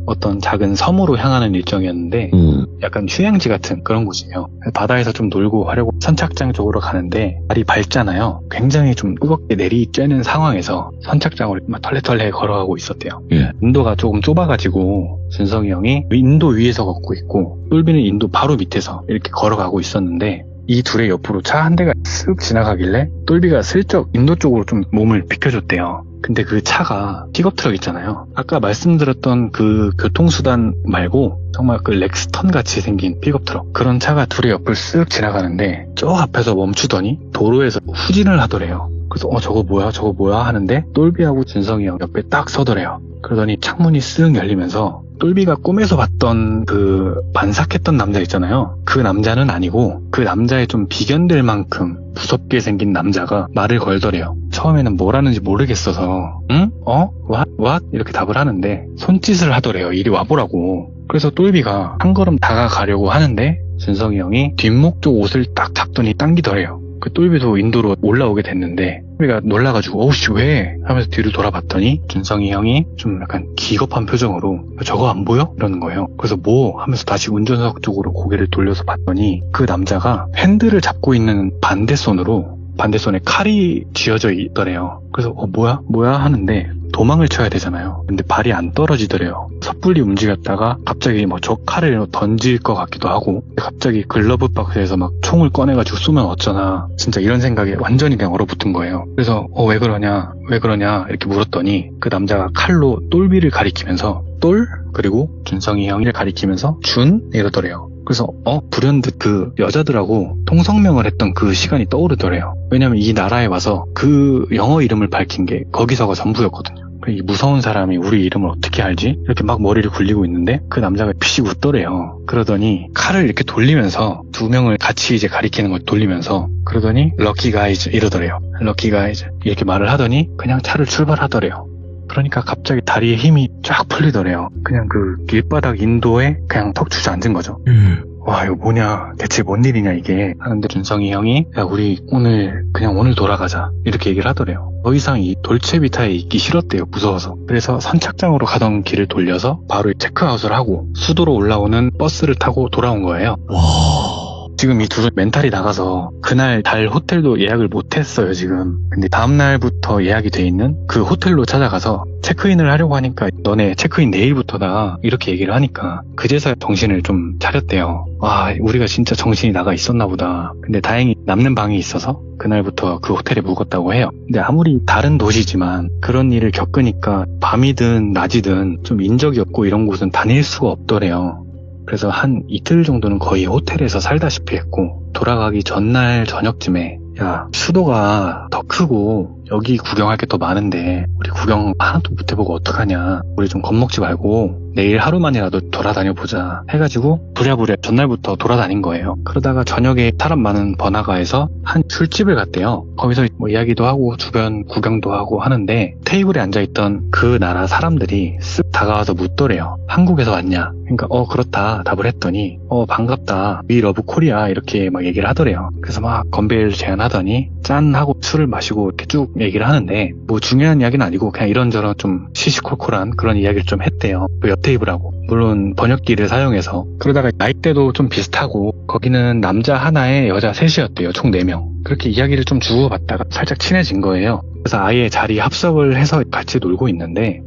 어떤 작은 섬으로 향하는 일정이었는데 약간 휴양지 같은 그런 곳이에요. 바다에서 좀 놀고 하려고 선착장 쪽으로 가는데 날이 밝잖아요. 굉장히 좀 뜨겁게 내리쬐는 상황에서 선착장으로 막 털레털레 걸어가고 있었대요. 예. 인도가 조금 좁아가지고 준성이 형이 인도 위에서 걷고 있고 똘비는 인도 바로 밑에서 이렇게 걸어가고 있었는데 이 둘의 옆으로 차 한 대가 쓱 지나가길래 똘비가 슬쩍 인도 쪽으로 좀 몸을 비켜줬대요. 근데 그 차가 픽업트럭 있잖아요. 아까 말씀드렸던 그 교통수단 말고 정말 그 렉스턴 같이 생긴 픽업트럭 그런 차가 둘의 옆을 쓱 지나가는데 저 앞에서 멈추더니 도로에서 후진을 하더래요. 그래서 저거 뭐야 하는데 똘비하고 준성이 형 옆에 딱 서더래요. 그러더니 창문이 쓱 열리면서 똘비가 꿈에서 봤던 그 반삭했던 남자 있잖아요. 그 남자는 아니고 그 남자의 좀 비견될 만큼 무섭게 생긴 남자가 말을 걸더래요. 처음에는 뭘 하는지 모르겠어서 응? What? 이렇게 답을 하는데 손짓을 하더래요. 이리 와보라고. 그래서 똘비가 한 걸음 다가가려고 하는데 준성이 형이 뒷목 쪽 옷을 딱 잡더니 당기더래요. 그 똘비도 인도로 올라오게 됐는데 똘비가 놀라가지고 어우씨 왜? 하면서 뒤를 돌아봤더니 준성이 형이 좀 약간 기겁한 표정으로 저거 안 보여? 이러는 거예요. 그래서 뭐? 하면서 다시 운전석 쪽으로 고개를 돌려서 봤더니 그 남자가 핸들을 잡고 있는 반대손에 칼이 쥐어져 있더래요. 그래서 뭐야 하는데 도망을 쳐야 되잖아요. 근데 발이 안 떨어지더래요. 섣불리 움직였다가 갑자기 뭐 저 칼을 던질 것 같기도 하고 갑자기 글러브 박스에서 막 총을 꺼내가지고 쏘면 어쩌나 진짜 이런 생각에 완전히 그냥 얼어붙은 거예요. 그래서 왜 그러냐 이렇게 물었더니 그 남자가 칼로 똘비를 가리키면서 똘 그리고 준성이 형을 가리키면서 준 이러더래요. 그래서 불현듯 그 여자들하고 통성명을 했던 그 시간이 떠오르더래요. 왜냐면 이 나라에 와서 그 영어 이름을 밝힌 게 거기서가 전부였거든요. 이 무서운 사람이 우리 이름을 어떻게 알지? 이렇게 막 머리를 굴리고 있는데 그 남자가 피식 웃더래요. 그러더니 칼을 이렇게 돌리면서 두 명을 같이 이제 가리키는 걸 돌리면서 그러더니 럭키 가이즈 이러더래요. 럭키 가이즈 이렇게 말을 하더니 그냥 차를 출발하더래요. 그러니까 갑자기 다리에 힘이 쫙 풀리더래요. 그냥 그 길바닥 인도에 그냥 턱 주저앉은 거죠. 와 이거 뭐냐 대체 뭔 일이냐 이게 하는데 준성이 형이 야 우리 오늘 돌아가자 이렇게 얘기를 하더래요. 더 이상 이 돌체비타에 있기 싫었대요. 무서워서. 그래서 선착장으로 가던 길을 돌려서 바로 체크아웃을 하고 수도로 올라오는 버스를 타고 돌아온 거예요. 와. 지금 이 둘은 멘탈이 나가서 그날 달 호텔도 예약을 못했어요 지금. 근데 다음날부터 예약이 돼 있는 그 호텔로 찾아가서 체크인을 하려고 하니까 너네 체크인 내일부터다 이렇게 얘기를 하니까 그제서야 정신을 좀 차렸대요. 와 우리가 진짜 정신이 나가 있었나 보다. 근데 다행히 남는 방이 있어서 그날부터 그 호텔에 묵었다고 해요. 근데 아무리 다른 도시지만 그런 일을 겪으니까 밤이든 낮이든 좀 인적이 없고 이런 곳은 다닐 수가 없더래요. 그래서 한 이틀 정도는 거의 호텔에서 살다시피 했고 돌아가기 전날 저녁쯤에 야 수도가 더 크고 여기 구경할 게 더 많은데 우리 구경 하나도 못 해보고 어떡하냐. 우리 좀 겁먹지 말고 내일 하루만이라도 돌아다녀 보자 해가지고 부랴부랴 전날부터 돌아다닌 거예요. 그러다가 저녁에 사람 많은 번화가에서 한 술집을 갔대요. 거기서 뭐 이야기도 하고 주변 구경도 하고 하는데 테이블에 앉아있던 그 나라 사람들이 쓱 다가와서 묻더래요. 한국에서 왔냐? 그러니까 그렇다 답을 했더니 반갑다 We love Korea 이렇게 막 얘기를 하더래요. 그래서 막 건배를 제안하더니 짠 하고 술을 마시고 이렇게 쭉 얘기를 하는데 뭐 중요한 이야기는 아니고 그냥 이런저런 좀 시시콜콜한 그런 이야기를 좀 했대요. 그 옆 테이블하고 물론 번역기를 사용해서. 그러다가 나이대도 좀 비슷하고 거기는 남자 하나에 여자 셋이었대요. 총 4명. 그렇게 이야기를 좀 주고받다가 살짝 친해진 거예요. 그래서 아예 자리 합석을 해서 같이 놀고 있는데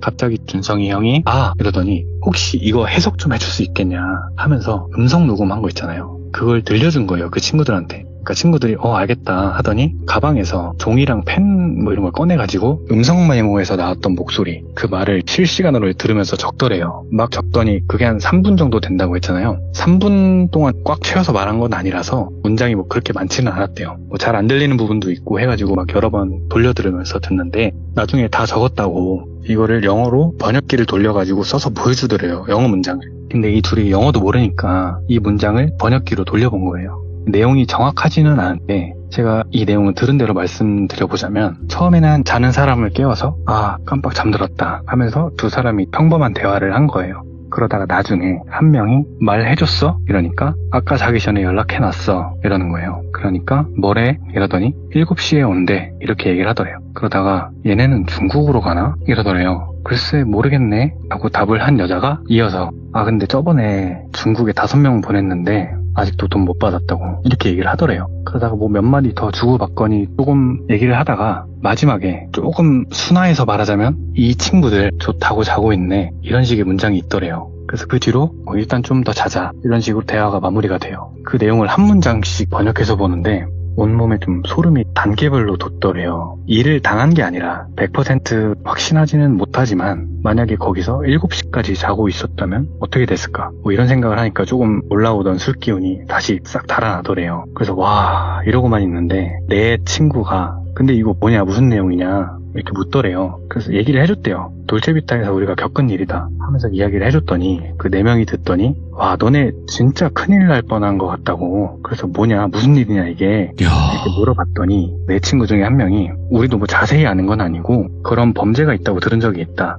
갑자기 준성이 형이 이러더니 혹시 이거 해석 좀 해줄 수 있겠냐 하면서 음성 녹음한 거 있잖아요. 그걸 들려준 거예요. 그 친구들한테. 그러니까 친구들이 알겠다 하더니 가방에서 종이랑 펜 뭐 이런 걸 꺼내가지고 음성 메모에서 나왔던 목소리 그 말을 실시간으로 들으면서 적더래요. 막 적더니 그게 한 3분 정도 된다고 했잖아요. 3분 동안 꽉 채워서 말한 건 아니라서 문장이 뭐 그렇게 많지는 않았대요. 뭐 잘 안 들리는 부분도 있고 해가지고 막 여러 번 돌려 들으면서 듣는데 나중에 다 적었다고 이거를 영어로 번역기를 돌려가지고 써서 보여주더래요. 영어 문장을. 근데 이 둘이 영어도 모르니까 이 문장을 번역기로 돌려본 거예요. 내용이 정확하지는 않은데 제가 이 내용을 들은 대로 말씀드려보자면 처음에는 자는 사람을 깨워서 깜빡 잠들었다 하면서 두 사람이 평범한 대화를 한 거예요. 그러다가 나중에 한 명이 말해줬어? 이러니까 아까 자기 전에 연락해놨어 이러는 거예요. 그러니까 뭐래? 이러더니 7시에 온대 이렇게 얘기를 하더래요. 그러다가 얘네는 중국으로 가나? 이러더래요. 글쎄 모르겠네 하고 답을 한 여자가 이어서 근데 저번에 중국에 5명 보냈는데 아직도 돈 못 받았다고 이렇게 얘기를 하더래요. 그러다가 뭐 몇 마디 더 주고받거니 조금 얘기를 하다가 마지막에 조금 순화해서 말하자면 이 친구들 좋다고 자고 있네 이런 식의 문장이 있더래요. 그래서 그 뒤로 일단 좀 더 자자 이런 식으로 대화가 마무리가 돼요. 그 내용을 한 문장씩 번역해서 보는데 온몸에 좀 소름이 단계별로 돋더래요. 일을 당한 게 아니라 100% 확신하지는 못하지만 만약에 거기서 7시까지 자고 있었다면 어떻게 됐을까? 뭐 이런 생각을 하니까 조금 올라오던 술기운이 다시 싹 달아나더래요. 그래서 와 이러고만 있는데 내 친구가 근데 이거 뭐냐 무슨 내용이냐 이렇게 묻더래요. 그래서 얘기를 해줬대요. 돌체비타에서 우리가 겪은 일이다 하면서 이야기를 해줬더니 그 4명이 듣더니 와 너네 진짜 큰일 날 뻔한 것 같다고. 그래서 뭐냐 무슨 일이냐 이게 이렇게 물어봤더니 내 친구 중에 한 명이 우리도 뭐 자세히 아는 건 아니고 그런 범죄가 있다고 들은 적이 있다.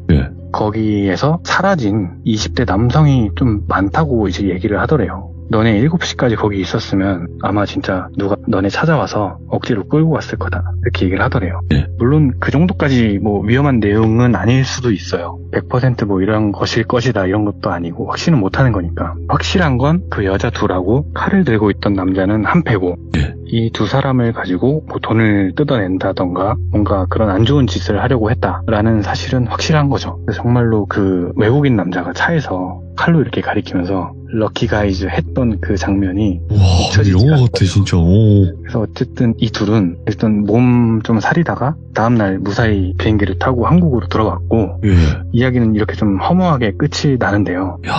거기에서 사라진 20대 남성이 좀 많다고 이제 얘기를 하더래요. 너네 7시까지 거기 있었으면 아마 진짜 누가 너네 찾아와서 억지로 끌고 갔을 거다 이렇게 얘기를 하더래요. 물론 그 정도까지 뭐 위험한 내용은 아닐 수도 있어요. 100% 뭐 이런 것일 것이다 이런 것도 아니고 확신은 못하는 거니까. 확실한 건 그 여자 둘하고 칼을 들고 있던 남자는 한패고 이 두 사람을 가지고 뭐 돈을 뜯어낸다던가 뭔가 그런 안 좋은 짓을 하려고 했다라는 사실은 확실한 거죠. 그래서 정말로 그 외국인 남자가 차에서 칼로 이렇게 가리키면서 럭키 가이즈 했던 그 장면이 와, 잊혀지지가 영화 않아요. 같아, 진짜. 오. 그래서 어쨌든 이 둘은 일단 몸 좀 사리다가 다음날 무사히 비행기를 타고 한국으로 돌아왔고 예. 이야기는 이렇게 좀 허무하게 끝이 나는데요. 야,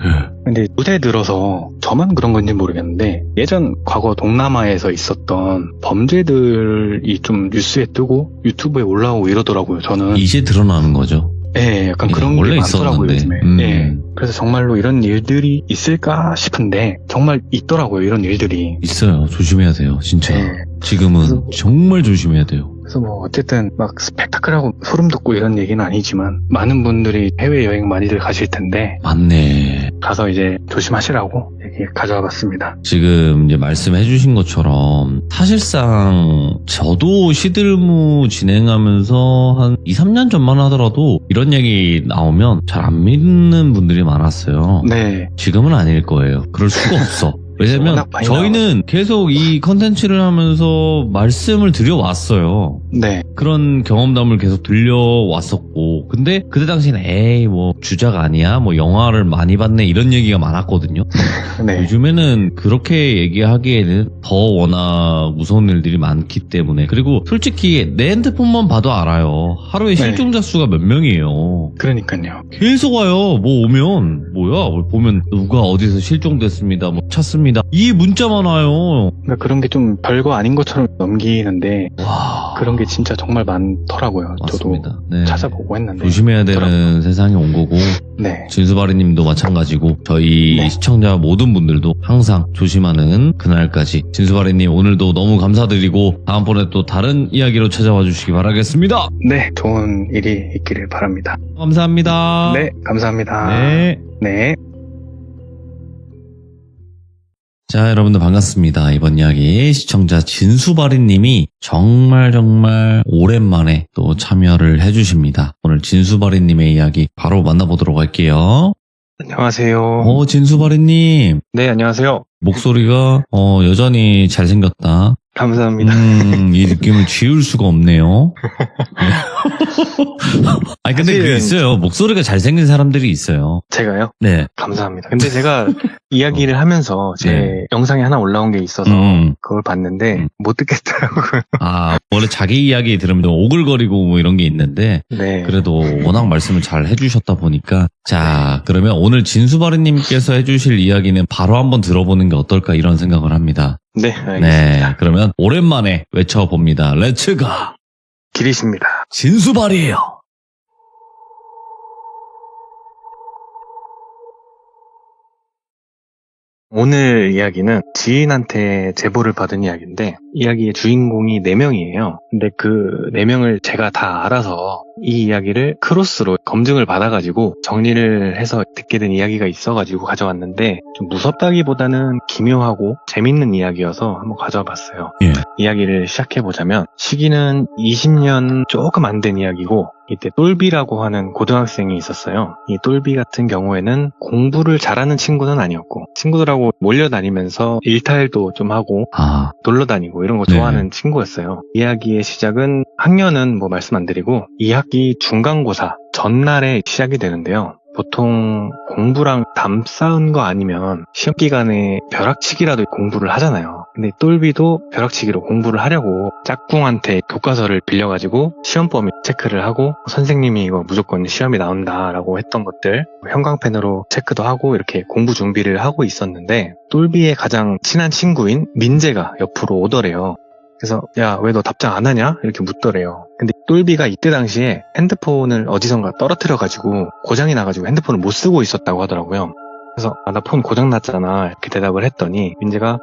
예. 근데 요새 들어서 저만 그런 건지 모르겠는데 예전 과거 동남아에서 있었던 범죄들이 좀 뉴스에 뜨고 유튜브에 올라오고 이러더라고요. 저는 이제 드러나는 거죠. 예, 약간 예, 그런 원래 게 많더라고요, 있었는데. 요즘에. 예. 그래서 정말로 이런 일들이 있을까 싶은데 정말 있더라고요, 이런 일들이. 있어요. 조심해야 돼요, 진짜. 예. 지금은 그래서- 정말 조심해야 돼요. 그래서 뭐 어쨌든 막 스펙타클하고 소름 돋고 이런 얘기는 아니지만 많은 분들이 해외여행 많이들 가실 텐데 맞네. 가서 이제 조심하시라고 얘기 가져와 봤습니다. 지금 이제 말씀해 주신 것처럼 사실상 저도 시들무 진행하면서 한 2, 3년 전만 하더라도 이런 얘기 나오면 잘 안 믿는 분들이 많았어요. 네. 지금은 아닐 거예요. 그럴 수가 없어. 왜냐면 워낙 많이 저희는 계속 이 컨텐츠를 하면서 말씀을 드려왔어요. 네. 그런 경험담을 계속 들려왔었고, 근데 그때 당시에는 에이 뭐 주작 아니야, 뭐 영화를 많이 봤네 이런 얘기가 많았거든요. 네. 요즘에는 그렇게 얘기하기에는 더 워낙 무서운 일들이 많기 때문에, 그리고 솔직히 내 핸드폰만 봐도 알아요. 하루에 네. 실종자 수가 몇 명이에요. 그러니까요. 계속 와요. 뭐 오면 뭐야? 뭐 보면 누가 어디서 실종됐습니다. 뭐 찾습니다. 이 문자만 와요. 그러니까 그런 게 좀 별거 아닌 것처럼 넘기는데 와, 그런 게 진짜 정말 많더라고요. 맞습니다. 저도 네. 찾아보고 했는데. 조심해야 되는 세상이 온 거고, 네. 진수바리님도 마찬가지고 저희 네. 시청자 모든 분들도 항상 조심하는 그날까지. 진수바리님 오늘도 너무 감사드리고 다음번에 또 다른 이야기로 찾아와 주시기 바라겠습니다. 네. 좋은 일이 있기를 바랍니다. 감사합니다. 네. 감사합니다. 네. 네. 자, 여러분들 반갑습니다. 이번 이야기 시청자 진수바리님이 정말 오랜만에 또 참여를 해주십니다. 오늘 진수바리님의 이야기 바로 만나보도록 할게요. 안녕하세요. 진수바리님. 네, 안녕하세요. 목소리가 여전히 잘생겼다. 감사합니다. 이 느낌을 지울 수가 없네요. 아니 근데 그게 사실은- 있어요. 목소리가 잘생긴 사람들이 있어요. 제가요? 네. 감사합니다. 근데 제가 이야기를 하면서 제 네. 영상이 하나 올라온 게 있어서 그걸 봤는데 못 듣겠더라고요. 원래 자기 이야기 들으면 좀 오글거리고 뭐 이런 게 있는데 네. 그래도 워낙 말씀을 잘 해주셨다 보니까 자, 그러면 오늘 진수바리님께서 해주실 이야기는 바로 한번 들어보는 게 어떨까 이런 생각을 합니다. 네, 알겠습니다. 네. 그러면 오랜만에 외쳐봅니다. 렛츠가 길이십니다. 진수바리예요. 오늘 이야기는 지인한테 제보를 받은 이야기인데 이야기의 주인공이 4명이에요. 근데 그 4명을 제가 다 알아서 이 이야기를 크로스로 검증을 받아가지고 정리를 해서 듣게 된 이야기가 있어가지고 가져왔는데 좀 무섭다기보다는 기묘하고 재밌는 이야기여서 한번 가져와 봤어요. 예. 이야기를 시작해보자면 시기는 20년 조금 안 된 이야기고 이때 똘비라고 하는 고등학생이 있었어요. 이 똘비 같은 경우에는 공부를 잘하는 친구는 아니었고 친구들하고 몰려다니면서 일탈도 좀 하고 놀러 다니고 이런 거 네. 좋아하는 친구였어요. 이야기의 시작은 학년은 뭐 말씀 안 드리고 2학기 중간고사 전날에 시작이 되는데요. 보통 공부랑 담 쌓은 거 아니면 시험 기간에 벼락치기라도 공부를 하잖아요. 근데 똘비도 벼락치기로 공부를 하려고 짝꿍한테 교과서를 빌려가지고 시험 범위 체크를 하고 선생님이 이거 무조건 시험이 나온다라고 했던 것들 형광펜으로 체크도 하고 이렇게 공부 준비를 하고 있었는데 똘비의 가장 친한 친구인 민재가 옆으로 오더래요. 그래서 야, 왜 너 답장 안 하냐? 이렇게 묻더래요. 근데 똘비가 이때 당시에 핸드폰을 어디선가 떨어뜨려가지고 고장이 나가지고 핸드폰을 못 쓰고 있었다고 하더라고요. 그래서 나 폰 고장 났잖아 이렇게 대답을 했더니 민재가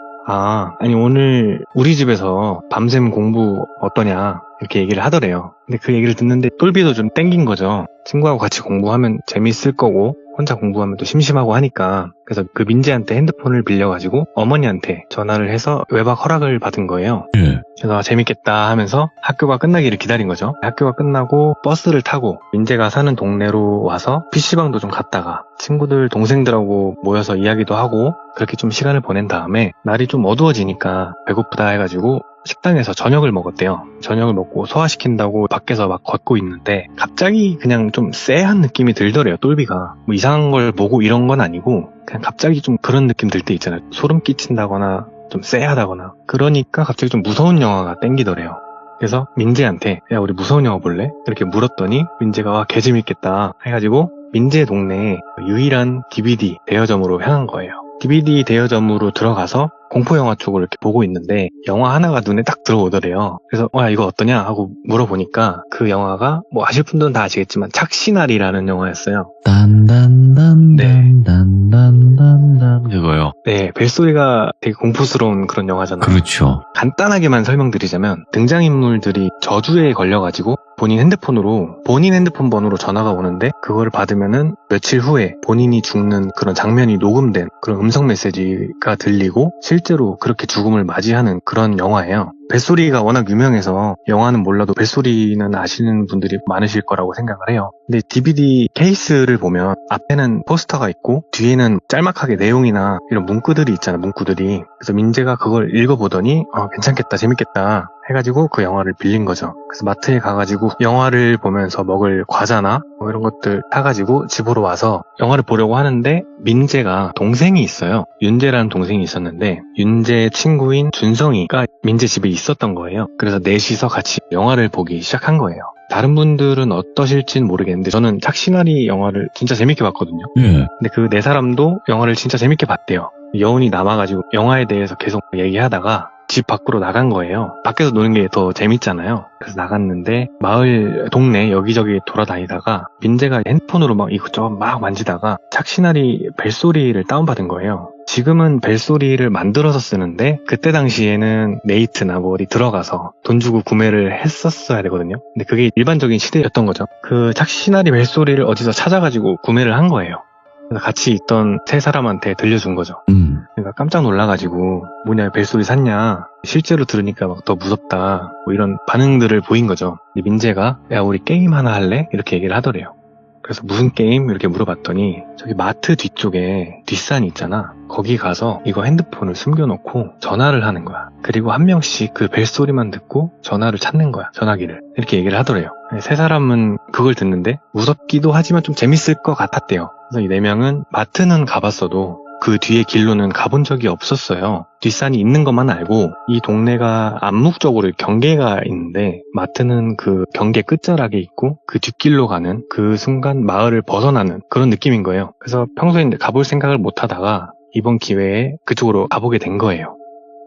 아니 오늘 우리 집에서 밤샘 공부 어떠냐 이렇게 얘기를 하더래요. 근데 그 얘기를 듣는데 똘비도 좀 땡긴 거죠. 친구하고 같이 공부하면 재밌을 거고 혼자 공부하면 또 심심하고 하니까 그래서 그 민재한테 핸드폰을 빌려가지고 어머니한테 전화를 해서 외박 허락을 받은 거예요. 예. 그래서 재밌겠다 하면서 학교가 끝나기를 기다린 거죠. 학교가 끝나고 버스를 타고 민재가 사는 동네로 와서 PC방도 좀 갔다가 친구들 동생들하고 모여서 이야기도 하고 그렇게 좀 시간을 보낸 다음에 날이 좀 어두워지니까 배고프다 해가지고 식당에서 저녁을 먹었대요. 저녁을 먹고 소화시킨다고 밖에서 막 걷고 있는데 갑자기 그냥 좀 쎄한 느낌이 들더래요. 똘비가 뭐 이상한 걸 보고 이런 건 아니고 그냥 갑자기 좀 그런 느낌 들 때 있잖아요. 소름 끼친다거나 좀 쎄하다거나 그러니까 갑자기 좀 무서운 영화가 땡기더래요. 그래서 민재한테 야 우리 무서운 영화 볼래? 이렇게 물었더니 민재가 와 개 재밌겠다 해가지고 민재 동네에 유일한 DVD 대여점으로 향한 거예요. DVD 대여점으로 들어가서 공포영화 쪽을 이렇게 보고 있는데 영화 하나가 눈에 딱 들어오더래요. 그래서 야 이거 어떠냐 하고 물어보니까 그 영화가 뭐 아실 분들은 다 아시겠지만 착시날이라는 영화였어요. 딴딴딴딴딴딴딴 그거요. 네, 벨소리가 되게 공포스러운 그런 영화잖아요. 그렇죠. 간단하게만 설명드리자면 등장인물들이 저주에 걸려가지고 본인 핸드폰 번호로 전화가 오는데 그걸 받으면은 며칠 후에 본인이 죽는 그런 장면이 녹음된 그런 음성 메시지가 들리고 실제로 그렇게 죽음을 맞이하는 그런 영화예요. 벨소리가 워낙 유명해서 영화는 몰라도 벨소리는 아시는 분들이 많으실 거라고 생각을 해요. 근데 DVD 케이스를 보면 앞에는 포스터가 있고 뒤에는 짤막하게 내용이나 이런 문구들이 있잖아요. 문구들이. 그래서 민재가 그걸 읽어보더니 괜찮겠다 재밌겠다 해가지고 그 영화를 빌린 거죠. 그래서 마트에 가가지고 영화를 보면서 먹을 과자나 뭐 이런 것들 사가지고 집으로 와서 영화를 보려고 하는데 민재가 동생이 있어요. 윤재라는 동생이 있었는데 윤재 친구인 준성이가 민재 집에 있었던 거예요. 그래서 넷이서 같이 영화를 보기 시작한 거예요. 다른 분들은 어떠실진 모르겠는데 저는 착시나리 영화를 진짜 재밌게 봤거든요. 예. 근데 그 네 사람도 영화를 진짜 재밌게 봤대요. 여운이 남아가지고 영화에 대해서 계속 얘기하다가 집 밖으로 나간 거예요. 밖에서 노는 게 더 재밌잖아요. 그래서 나갔는데 마을 동네 여기저기 돌아다니다가 민재가 핸드폰으로 막 이것저것 막 만지다가 착시나리 벨소리를 다운받은 거예요. 지금은 벨소리를 만들어서 쓰는데 그때 당시에는 네이트나 뭐 어디 들어가서 돈 주고 구매를 했었어야 되거든요. 근데 그게 일반적인 시대였던 거죠. 그 착시나리 벨소리를 어디서 찾아가지고 구매를 한 거예요. 그래서 같이 있던 세 사람한테 들려준 거죠. 그러니까 깜짝 놀라가지고 뭐냐 벨소리 샀냐 실제로 들으니까 막 더 무섭다 뭐 이런 반응들을 보인 거죠. 근데 민재가 야 우리 게임 하나 할래? 이렇게 얘기를 하더래요. 그래서 무슨 게임? 이렇게 물어봤더니 저기 마트 뒤쪽에 뒷산이 있잖아. 거기 가서 이거 핸드폰을 숨겨놓고 전화를 하는 거야. 그리고 한 명씩 그 벨소리만 듣고 전화를 찾는 거야. 전화기를. 이렇게 얘기를 하더래요. 세 사람은 그걸 듣는데 무섭기도 하지만 좀 재밌을 것 같았대요. 그래서 이 네 명은 마트는 가봤어도 그 뒤에 길로는 가본 적이 없었어요. 뒷산이 있는 것만 알고 이 동네가 암묵적으로 경계가 있는데 마트는 그 경계 끝자락에 있고 그 뒷길로 가는 그 순간 마을을 벗어나는 그런 느낌인 거예요. 그래서 평소에 가볼 생각을 못 하다가 이번 기회에 그쪽으로 가보게 된 거예요.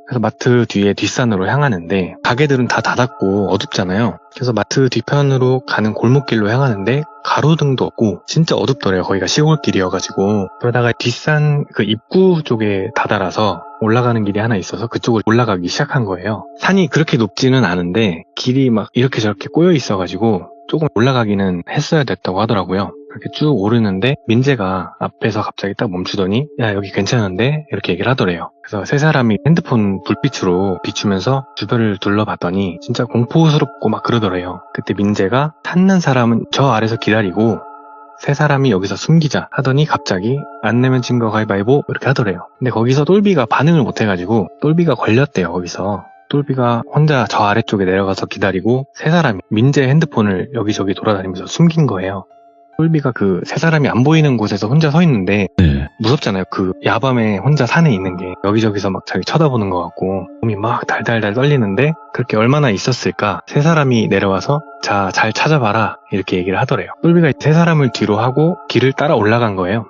그래서 마트 뒤에 뒷산으로 향하는데 가게들은 다 닫았고 어둡잖아요. 그래서 마트 뒤편으로 가는 골목길로 향하는데 가로등도 없고 진짜 어둡더래요. 거기가 시골길이어가지고. 그러다가 뒷산 그 입구 쪽에 다다라서 올라가는 길이 하나 있어서 그쪽을 올라가기 시작한 거예요. 산이 그렇게 높지는 않은데 길이 막 이렇게 저렇게 꼬여 있어가지고 조금 올라가기는 했어야 됐다고 하더라고요. 그렇게 쭉 오르는데 민재가 앞에서 갑자기 딱 멈추더니 야 여기 괜찮은데? 이렇게 얘기를 하더래요. 그래서 세 사람이 핸드폰 불빛으로 비추면서 주변을 둘러봤더니 진짜 공포스럽고 막 그러더래요. 그때 민재가 찾는 사람은 저 아래서 기다리고 세 사람이 여기서 숨기자 하더니 갑자기 안 내면 진 거 가위바위보 이렇게 하더래요. 근데 거기서 똘비가 반응을 못 해가지고 똘비가 걸렸대요. 거기서 똘비가 혼자 저 아래쪽에 내려가서 기다리고 세 사람이 민재 핸드폰을 여기저기 돌아다니면서 숨긴 거예요. 똘비가 그 세 사람이 안 보이는 곳에서 혼자 서 있는데 네. 무섭잖아요. 그 야밤에 혼자 산에 있는 게 여기저기서 막 자기 쳐다보는 것 같고 몸이 막 달달달 떨리는데 그렇게 얼마나 있었을까. 세 사람이 내려와서 자 잘 찾아봐라 이렇게 얘기를 하더래요. 똘비가 세 사람을 뒤로 하고 길을 따라 올라간 거예요.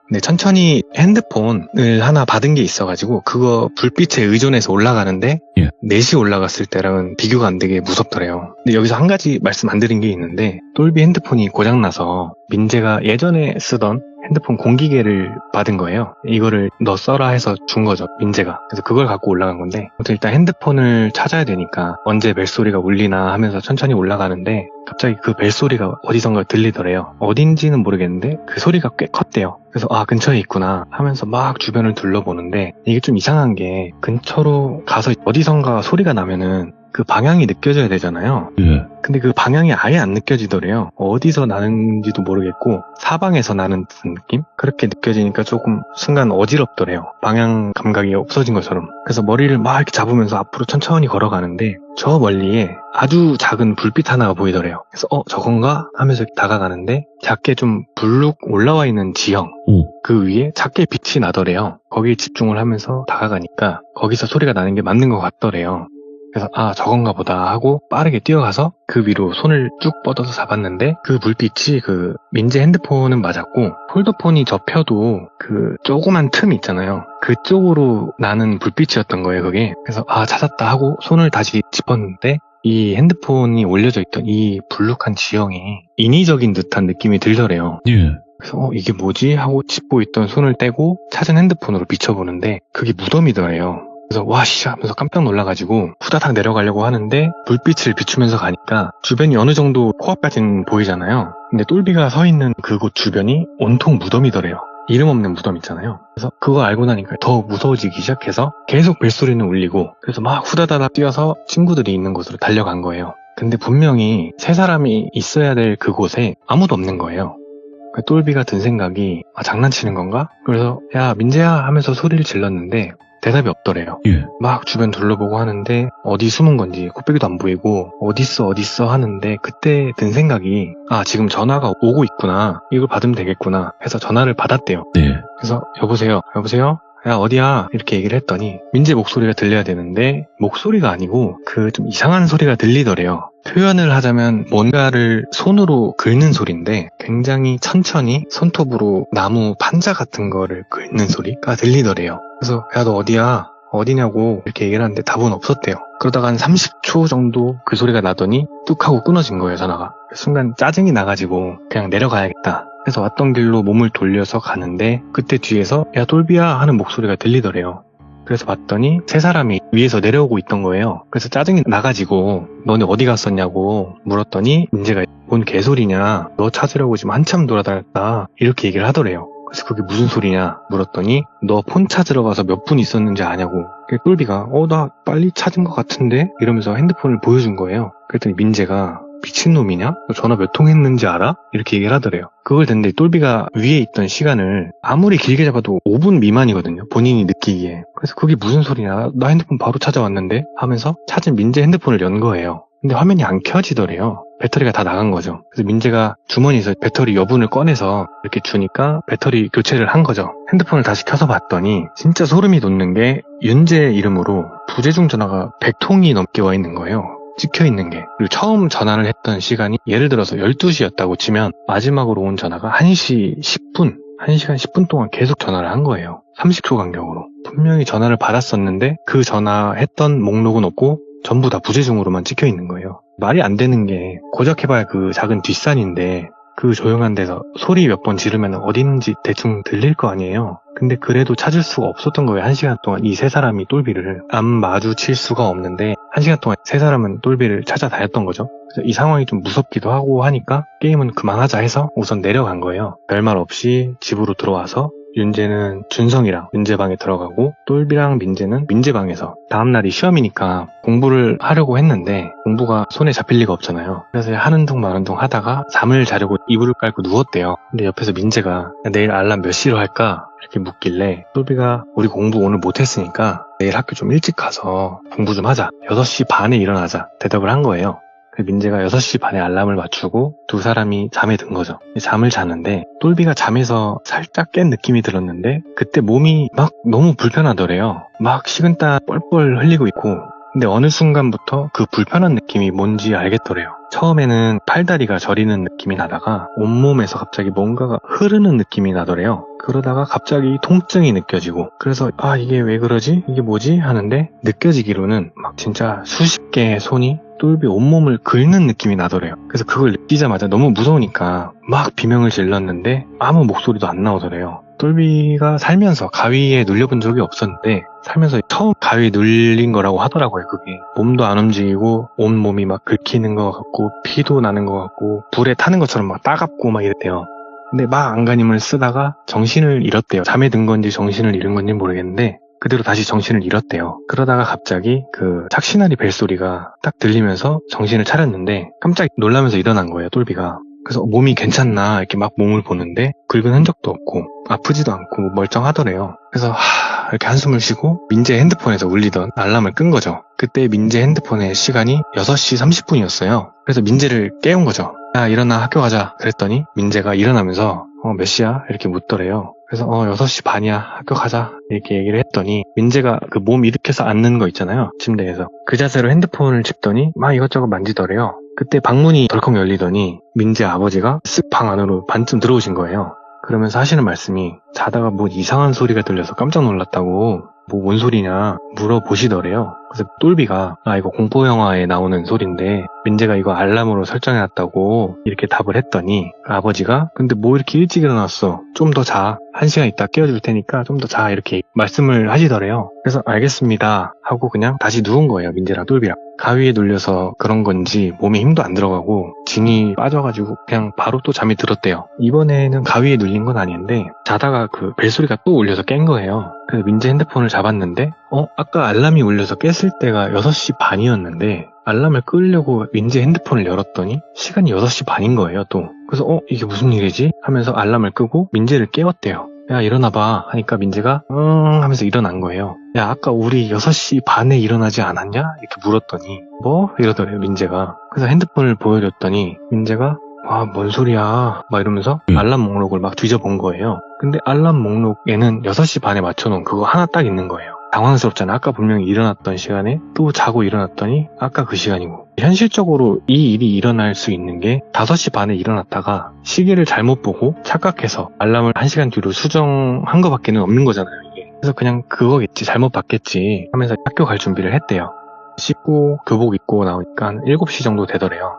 근데 천천히 핸드폰을 하나 받은 게 있어가지고 그거 불빛에 의존해서 올라가는데 예. 넷이 올라갔을 때랑은 비교가 안 되게 무섭더래요. 근데 여기서 한 가지 말씀 안 드린 게 있는데 똘비 핸드폰이 고장나서 민재가 예전에 쓰던 핸드폰 공기계를 받은 거예요. 이거를 너 써라 해서 준 거죠, 민재가. 그래서 그걸 갖고 올라간 건데 일단 핸드폰을 찾아야 되니까 언제 벨소리가 울리나 하면서 천천히 올라가는데 갑자기 그 벨소리가 어디선가 들리더래요. 어딘지는 모르겠는데 그 소리가 꽤 컸대요. 그래서 아, 근처에 있구나 하면서 막 주변을 둘러보는데 이게 좀 이상한 게 근처로 가서 어디선가 소리가 나면은 그 방향이 느껴져야 되잖아요. 예. 근데 그 방향이 아예 안 느껴지더래요. 어디서 나는지도 모르겠고 사방에서 나는 듯한 느낌? 그렇게 느껴지니까 조금 순간 어지럽더래요. 방향 감각이 없어진 것처럼. 그래서 머리를 막 이렇게 잡으면서 앞으로 천천히 걸어가는데 저 멀리에 아주 작은 불빛 하나가 보이더래요. 그래서 저건가? 하면서 이렇게 다가가는데 작게 좀 불룩 올라와 있는 지형, 오. 그 위에 작게 빛이 나더래요. 거기에 집중을 하면서 다가가니까 거기서 소리가 나는 게 맞는 것 같더래요. 그래서 아, 저건가 보다 하고 빠르게 뛰어가서 그 위로 손을 쭉 뻗어서 잡았는데 그 불빛이 그 민재 핸드폰은 맞았고 폴더폰이 접혀도 그 조그만 틈 있잖아요. 그쪽으로 나는 불빛이었던 거예요, 그게. 그래서 아, 찾았다 하고 손을 다시 짚었는데 이 핸드폰이 올려져 있던 이 불룩한 지형이 인위적인 듯한 느낌이 들더래요. 예. 그래서 이게 뭐지? 하고 짚고 있던 손을 떼고 찾은 핸드폰으로 비춰보는데 그게 무덤이더래요. 그래서 와씨 하면서 깜짝 놀라가지고 후다닥 내려가려고 하는데 불빛을 비추면서 가니까 주변이 어느 정도 코앞까지는 보이잖아요. 근데 똘비가 서 있는 그곳 주변이 온통 무덤이더래요. 이름 없는 무덤 있잖아요. 그래서 그거 알고 나니까 더 무서워지기 시작해서 계속 벨소리는 울리고 그래서 막 후다다닥 뛰어서 친구들이 있는 곳으로 달려간 거예요. 근데 분명히 세 사람이 있어야 될 그곳에 아무도 없는 거예요. 똘비가 든 생각이 장난치는 건가? 그래서 야 민재야 하면서 소리를 질렀는데 대답이 없더래요. 예. 막 주변 둘러보고 하는데 어디 숨은 건지 코빼기도 안 보이고 어딨어 하는데 그때 든 생각이 아, 지금 전화가 오고 있구나. 이걸 받으면 되겠구나 해서 전화를 받았대요. 네. 그래서 여보세요? 야 어디야? 이렇게 얘기를 했더니 민재 목소리가 들려야 되는데 목소리가 아니고 그 좀 이상한 소리가 들리더래요. 표현을 하자면 뭔가를 손으로 긁는 소리인데 굉장히 천천히 손톱으로 나무 판자 같은 거를 긁는 소리가 들리더래요. 그래서 야 너 어디야? 어디냐고 이렇게 얘기를 하는데 답은 없었대요. 그러다가 한 30초 정도 그 소리가 나더니 뚝 하고 끊어진 거예요, 전화가. 순간 짜증이 나가지고 그냥 내려가야겠다. 그래서 왔던 길로 몸을 돌려서 가는데 그때 뒤에서 야 똘비야 하는 목소리가 들리더래요. 그래서 봤더니 세 사람이 위에서 내려오고 있던 거예요. 그래서 짜증이 나가지고 너네 어디 갔었냐고 물었더니 민재가 뭔 개소리냐, 너 찾으려고 지금 한참 돌아다녔다 이렇게 얘기를 하더래요. 그래서 그게 무슨 소리냐 물었더니 너 폰 찾으러 가서 몇 분 있었는지 아냐고. 똘비가 나 빨리 찾은 것 같은데 이러면서 핸드폰을 보여준 거예요. 그랬더니 민재가 미친놈이냐? 너 전화 몇 통 했는지 알아? 이렇게 얘기를 하더래요. 그걸 듣는데 똘비가 위에 있던 시간을 아무리 길게 잡아도 5분 미만이거든요. 본인이 느끼기에. 그래서 그게 무슨 소리냐? 나 핸드폰 바로 찾아왔는데? 하면서 찾은 민재 핸드폰을 연 거예요. 근데 화면이 안 켜지더래요. 배터리가 다 나간 거죠. 그래서 민재가 주머니에서 배터리 여분을 꺼내서 이렇게 주니까 배터리 교체를 한 거죠. 핸드폰을 다시 켜서 봤더니 진짜 소름이 돋는 게 윤재 이름으로 부재중 전화가 100통이 넘게 와 있는 거예요. 찍혀있는 게. 그리고 처음 전화를 했던 시간이 예를 들어서 12시였다고 치면 마지막으로 온 전화가 1시 10분, 1시간 10분 동안 계속 전화를 한 거예요. 30초 간격으로. 분명히 전화를 받았었는데 그 전화했던 목록은 없고 전부 다 부재중으로만 찍혀있는 거예요. 말이 안 되는 게 고작 해봐야 그 작은 뒷산인데 그 조용한 데서 소리 몇 번 지르면 어디 있는지 대충 들릴 거 아니에요. 근데 그래도 찾을 수가 없었던 거예요. 1시간 동안 이 세 사람이 똘비를 안 마주칠 수가 없는데 1시간 동안 세 사람은 똘비를 찾아다녔던 거죠. 그래서 이 상황이 좀 무섭기도 하고 하니까 게임은 그만하자 해서 우선 내려간 거예요. 별말 없이 집으로 들어와서 윤재는 준성이랑 윤재 방에 들어가고 똘비랑 민재는 민재 방에서 다음날이 시험이니까 공부를 하려고 했는데 공부가 손에 잡힐 리가 없잖아요. 그래서 하는 둥 마는 둥 하다가 잠을 자려고 이불을 깔고 누웠대요. 근데 옆에서 민재가 내일 알람 몇 시로 할까? 이렇게 묻길래 똘비가 우리 공부 오늘 못했으니까 내일 학교 좀 일찍 가서 공부 좀 하자. 6시 반에 일어나자. 대답을 한 거예요. 민재가 6시 반에 알람을 맞추고 두 사람이 잠에 든 거죠. 잠을 자는데 똘비가 잠에서 살짝 깬 느낌이 들었는데 그때 몸이 막 너무 불편하더래요. 막 식은땀 뻘뻘 흘리고 있고 근데 어느 순간부터 그 불편한 느낌이 뭔지 알겠더래요. 처음에는 팔다리가 저리는 느낌이 나다가 온몸에서 갑자기 뭔가가 흐르는 느낌이 나더래요. 그러다가 갑자기 통증이 느껴지고 그래서 이게 왜 그러지? 이게 뭐지? 하는데 느껴지기로는 막 진짜 수십 개의 손이 똘비 온몸을 긁는 느낌이 나더래요. 그래서 그걸 느끼자마자 너무 무서우니까 막 비명을 질렀는데 아무 목소리도 안 나오더래요. 똘비가 살면서 가위에 눌려본 적이 없었는데 살면서 처음 가위에 눌린 거라고 하더라고요. 그게 몸도 안 움직이고 온몸이 막 긁히는 것 같고 피도 나는 것 같고 불에 타는 것처럼 막 따갑고 막 이랬대요. 근데 막 안간힘을 쓰다가 정신을 잃었대요. 잠에 든 건지 정신을 잃은 건지 모르겠는데 그대로 다시 정신을 잃었대요. 그러다가 갑자기 그 착시나리 벨소리가 딱 들리면서 정신을 차렸는데 깜짝 놀라면서 일어난 거예요, 똘비가. 그래서 몸이 괜찮나 이렇게 막 몸을 보는데 긁은 흔적도 없고 아프지도 않고 멀쩡하더래요. 그래서 이렇게 한숨을 쉬고 민재 핸드폰에서 울리던 알람을 끈 거죠. 그때 민재 핸드폰의 시간이 6시 30분이었어요. 그래서 민재를 깨운 거죠. 야, 일어나 학교 가자. 그랬더니 민재가 일어나면서 몇 시야? 이렇게 묻더래요. 그래서 6시 반이야. 학교 가자. 이렇게 얘기를 했더니 민재가 그 몸 일으켜서 앉는 거 있잖아요. 침대에서. 그 자세로 핸드폰을 짚더니 막 이것저것 만지더래요. 그때 방문이 덜컥 열리더니 민재 아버지가 쓱 방 안으로 반쯤 들어오신 거예요. 그러면서 하시는 말씀이 자다가 뭐 이상한 소리가 들려서 깜짝 놀랐다고 뭐 뭔 소리냐 물어보시더래요. 그래서 똘비가 이거 공포영화에 나오는 소리인데 민재가 이거 알람으로 설정해놨다고 이렇게 답을 했더니 아버지가 근데 뭐 이렇게 일찍 일어났어? 좀 더 자. 1시간 있다 깨워줄 테니까 좀 더 자. 이렇게 말씀을 하시더래요. 그래서 알겠습니다 하고 그냥 다시 누운 거예요. 민재랑 똘비랑. 가위에 눌려서 그런 건지 몸에 힘도 안 들어가고 진이 빠져가지고 그냥 바로 또 잠이 들었대요. 이번에는 가위에 눌린 건 아닌데 자다가 그 벨소리가 또 울려서 깬 거예요. 그래서 민재 핸드폰을 잡았는데 아까 알람이 울려서 깼을 때가 6시 반이었는데 알람을 끄려고 민재 핸드폰을 열었더니 시간이 6시 반인 거예요 또. 그래서 이게 무슨 일이지? 하면서 알람을 끄고 민재를 깨웠대요. 야 일어나봐 하니까 민재가 하면서 일어난 거예요. 야 아까 우리 6시 반에 일어나지 않았냐? 이렇게 물었더니 뭐? 이러더래요 민재가. 그래서 핸드폰을 보여줬더니 민재가 뭔 소리야 막 이러면서 알람 목록을 막 뒤져본 거예요. 근데 알람 목록에는 6시 반에 맞춰놓은 그거 하나 딱 있는 거예요. 당황스럽잖아. 아까 분명히 일어났던 시간에 또 자고 일어났더니 아까 그 시간이고. 현실적으로 이 일이 일어날 수 있는 게 5시 반에 일어났다가 시계를 잘못 보고 착각해서 알람을 1시간 뒤로 수정한 거밖에는 없는 거잖아요 이게. 그래서 그냥 그거겠지 잘못 봤겠지 하면서 학교 갈 준비를 했대요. 씻고 교복 입고 나오니까 한 7시 정도 되더래요.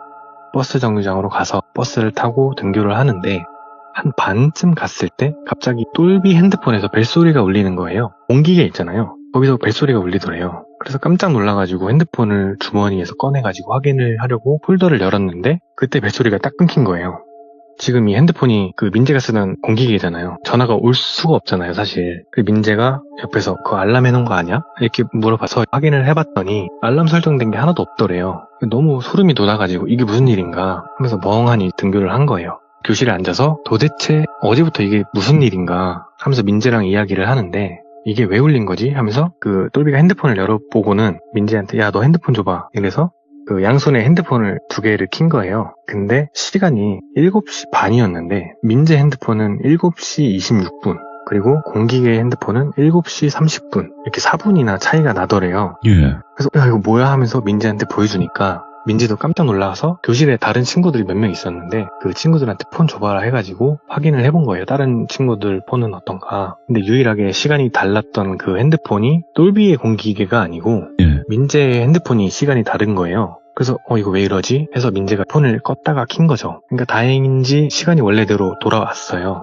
버스 정류장으로 가서 버스를 타고 등교를 하는데 한 반쯤 갔을 때 갑자기 똘비 핸드폰에서 벨소리가 울리는 거예요. 공기계 있잖아요. 거기서 벨소리가 울리더래요. 그래서 깜짝 놀라가지고 핸드폰을 주머니에서 꺼내가지고 확인을 하려고 폴더를 열었는데 그때 벨소리가 딱 끊긴 거예요. 지금 이 핸드폰이 그 민재가 쓰던 공기계잖아요. 전화가 올 수가 없잖아요 사실. 그 민재가 옆에서 그거 알람 해놓은 거 아니야? 이렇게 물어봐서 확인을 해봤더니 알람 설정된 게 하나도 없더래요. 너무 소름이 돋아가지고 이게 무슨 일인가 하면서 멍하니 등교를 한 거예요. 교실에 앉아서 도대체 어제부터 이게 무슨 일인가 하면서 민재랑 이야기를 하는데 이게 왜 울린 거지? 하면서 그 똘비가 핸드폰을 열어보고는 민재한테 야 너 핸드폰 줘봐 이래서 그 양손에 핸드폰을 2개를 킨 거예요. 근데 시간이 7시 반이었는데 민재 핸드폰은 7시 26분 그리고 공기계 핸드폰은 7시 30분 이렇게 4분이나 차이가 나더래요. 예. 그래서 야 이거 뭐야 하면서 민재한테 보여주니까 민재도 깜짝 놀라서 교실에 다른 친구들이 몇 명 있었는데 그 친구들한테 폰 줘봐라 해가지고 확인을 해본 거예요. 다른 친구들 폰은 어떤가. 근데 유일하게 시간이 달랐던 그 핸드폰이 똘비의 공기계가 아니고 예. 민재의 핸드폰이 시간이 다른 거예요. 그래서 이거 왜 이러지? 해서 민재가 폰을 껐다가 킨 거죠. 그러니까 다행인지 시간이 원래대로 돌아왔어요.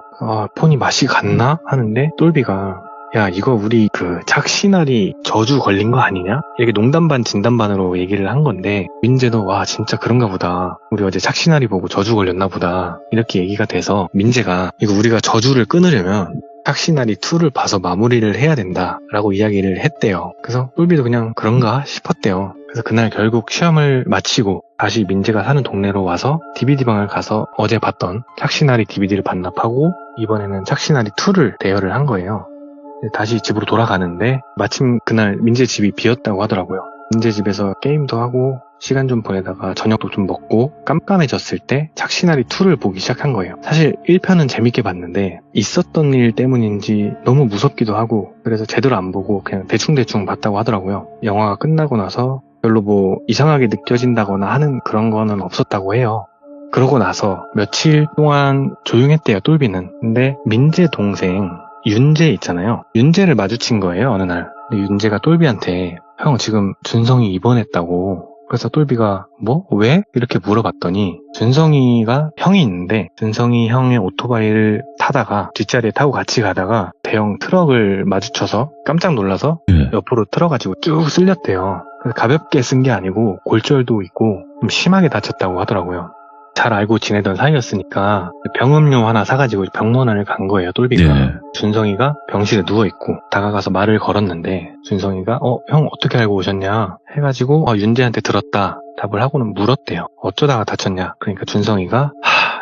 폰이 맛이 갔나? 하는데 똘비가 야 이거 우리 그 착시나리 저주 걸린 거 아니냐? 이렇게 농담 반 진담 반으로 얘기를 한 건데 민재도 와 진짜 그런가 보다. 우리 어제 착시나리 보고 저주 걸렸나 보다. 이렇게 얘기가 돼서 민재가 이거 우리가 저주를 끊으려면 착시나리 2를 봐서 마무리를 해야 된다라고 이야기를 했대요. 그래서 똘비도 그냥 그런가 싶었대요. 그래서 그날 결국 시험을 마치고 다시 민재가 사는 동네로 와서 DVD방을 가서 어제 봤던 착시나리 DVD를 반납하고 이번에는 착시나리 2를 대여를 한 거예요. 다시 집으로 돌아가는데 마침 그날 민재 집이 비었다고 하더라고요. 민재 집에서 게임도 하고 시간 좀 보내다가 저녁도 좀 먹고 깜깜해졌을 때 착시나리 2를 보기 시작한 거예요. 사실 1편은 재밌게 봤는데 있었던 일 때문인지 너무 무섭기도 하고 그래서 제대로 안 보고 그냥 대충대충 봤다고 하더라고요. 영화가 끝나고 나서 별로 뭐 이상하게 느껴진다거나 하는 그런 거는 없었다고 해요. 그러고 나서 며칠 동안 조용했대요, 똘비는. 근데 민재 동생 윤재 있잖아요. 윤재를 마주친 거예요, 어느 날. 근데 윤재가 똘비한테 형 지금 준성이 입원했다고 그래서 똘비가 뭐? 왜? 이렇게 물어봤더니 준성이가 형이 있는데 준성이 형의 오토바이를 타다가 뒷자리에 타고 같이 가다가 대형 트럭을 마주쳐서 깜짝 놀라서 예. 옆으로 틀어가지고 쭉 쓸렸대요. 그래서 가볍게 쓴 게 아니고 골절도 있고 좀 심하게 다쳤다고 하더라고요. 잘 알고 지내던 사이였으니까 병음료 하나 사가지고 병원을 간 거예요, 똘비가. 네. 준성이가 병실에 누워있고 다가가서 말을 걸었는데 준성이가 형 어떻게 알고 오셨냐 해가지고 윤재한테 들었다 답을 하고는 물었대요. 어쩌다가 다쳤냐. 그러니까 준성이가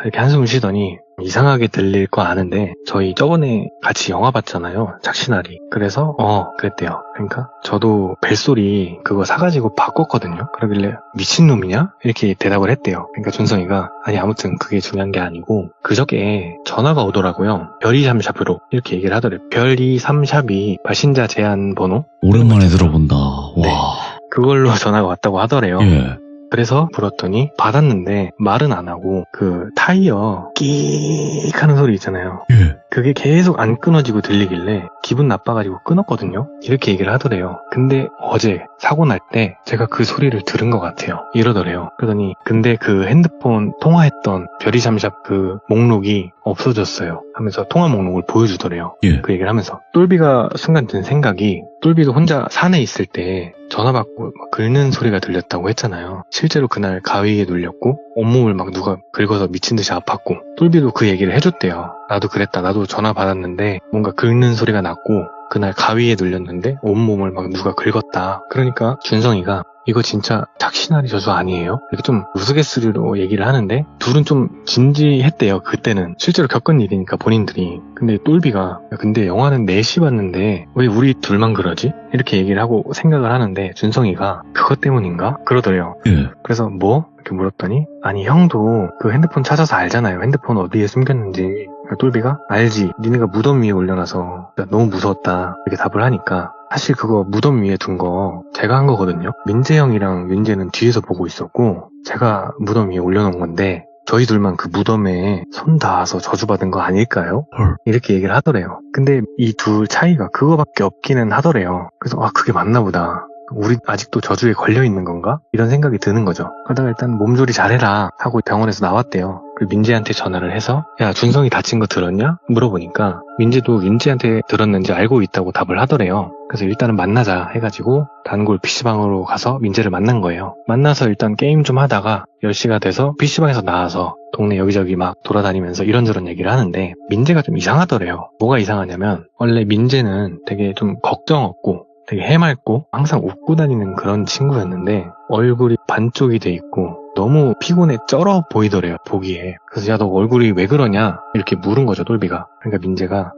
이렇게 한숨을 쉬더니 이상하게 들릴 거 아는데 저희 저번에 같이 영화 봤잖아요, 착신아리. 그래서 그랬대요. 그러니까 저도 벨소리 그거 사가지고 바꿨거든요. 그러길래 미친놈이냐? 이렇게 대답을 했대요. 그러니까 준성이가 아니 아무튼 그게 중요한 게 아니고 그저께 전화가 오더라고요. 별이 3샵으로 이렇게 얘기를 하더래요. 별이 3샵이 발신자 제한 번호? 오랜만에 들어본다. 네. 와. 그걸로 전화가 왔다고 하더래요. 예. 그래서 불었더니 받았는데 말은 안 하고 그 타이어 끼익 하는 소리 있잖아요. 예. 그게 계속 안 끊어지고 들리길래 기분 나빠가지고 끊었거든요. 이렇게 얘기를 하더래요. 근데 어제 사고 날 때 제가 그 소리를 들은 것 같아요. 이러더래요. 그러더니 근데 그 핸드폰 통화했던 별이잠샵 그 목록이 없어졌어요 하면서 통화 목록을 보여주더래요. 예. 그 얘기를 하면서 똘비가 순간 든 생각이 똘비가 혼자 산에 있을 때 전화 받고 막 긁는 소리가 들렸다고 했잖아요. 실제로 그날 가위에 눌렸고 온몸을 막 누가 긁어서 미친 듯이 아팠고 똘비도 그 얘기를 해줬대요. 나도 그랬다. 나도 전화 받았는데 뭔가 긁는 소리가 났고 그날 가위에 눌렸는데 온몸을 막 누가 긁었다. 그러니까 준성이가 이거 진짜 착신아리 저주 아니에요? 이렇게 좀 우스갯소리로 얘기를 하는데 둘은 좀 진지했대요. 그때는 실제로 겪은 일이니까 본인들이. 근데 똘비가 야, 근데 영화는 4시 봤는데 왜 우리 둘만 그러지? 이렇게 얘기를 하고 생각을 하는데 준성이가 그것 때문인가? 그러더래요. 예. 그래서 뭐? 이렇게 물었더니 아니 형도 그 핸드폰 찾아서 알잖아요. 핸드폰 어디에 숨겼는지. 똘비가 알지. 니네가 무덤 위에 올려놔서 너무 무서웠다. 이렇게 답을 하니까 사실 그거 무덤 위에 둔 거 제가 한 거거든요. 민재 형이랑 윤재는 뒤에서 보고 있었고 제가 무덤 위에 올려놓은 건데 저희 둘만 그 무덤에 손 닿아서 저주받은 거 아닐까요? 헐. 이렇게 얘기를 하더래요. 근데 이 둘 차이가 그거밖에 없기는 하더래요. 그래서 그게 맞나 보다. 우리 아직도 저주에 걸려있는 건가? 이런 생각이 드는 거죠. 그러다가 일단 몸조리 잘해라 하고 병원에서 나왔대요. 그리고 민재한테 전화를 해서 야 준성이 다친 거 들었냐? 물어보니까 민재도 윤재한테 들었는지 알고 있다고 답을 하더래요. 그래서 일단은 만나자 해가지고 단골 PC방으로 가서 민재를 만난 거예요. 만나서 일단 게임 좀 하다가 10시가 돼서 PC방에서 나와서 동네 여기저기 막 돌아다니면서 이런저런 얘기를 하는데 민재가 좀 이상하더래요. 뭐가 이상하냐면 원래 민재는 되게 좀 걱정 없고 되게 해맑고 항상 웃고 다니는 그런 친구였는데 얼굴이 반쪽이 돼 있고 너무 피곤해 쩔어 보이더래요, 보기에. 그래서 야 너 얼굴이 왜 그러냐 이렇게 물은 거죠, 똘비가. 그러니까 민재가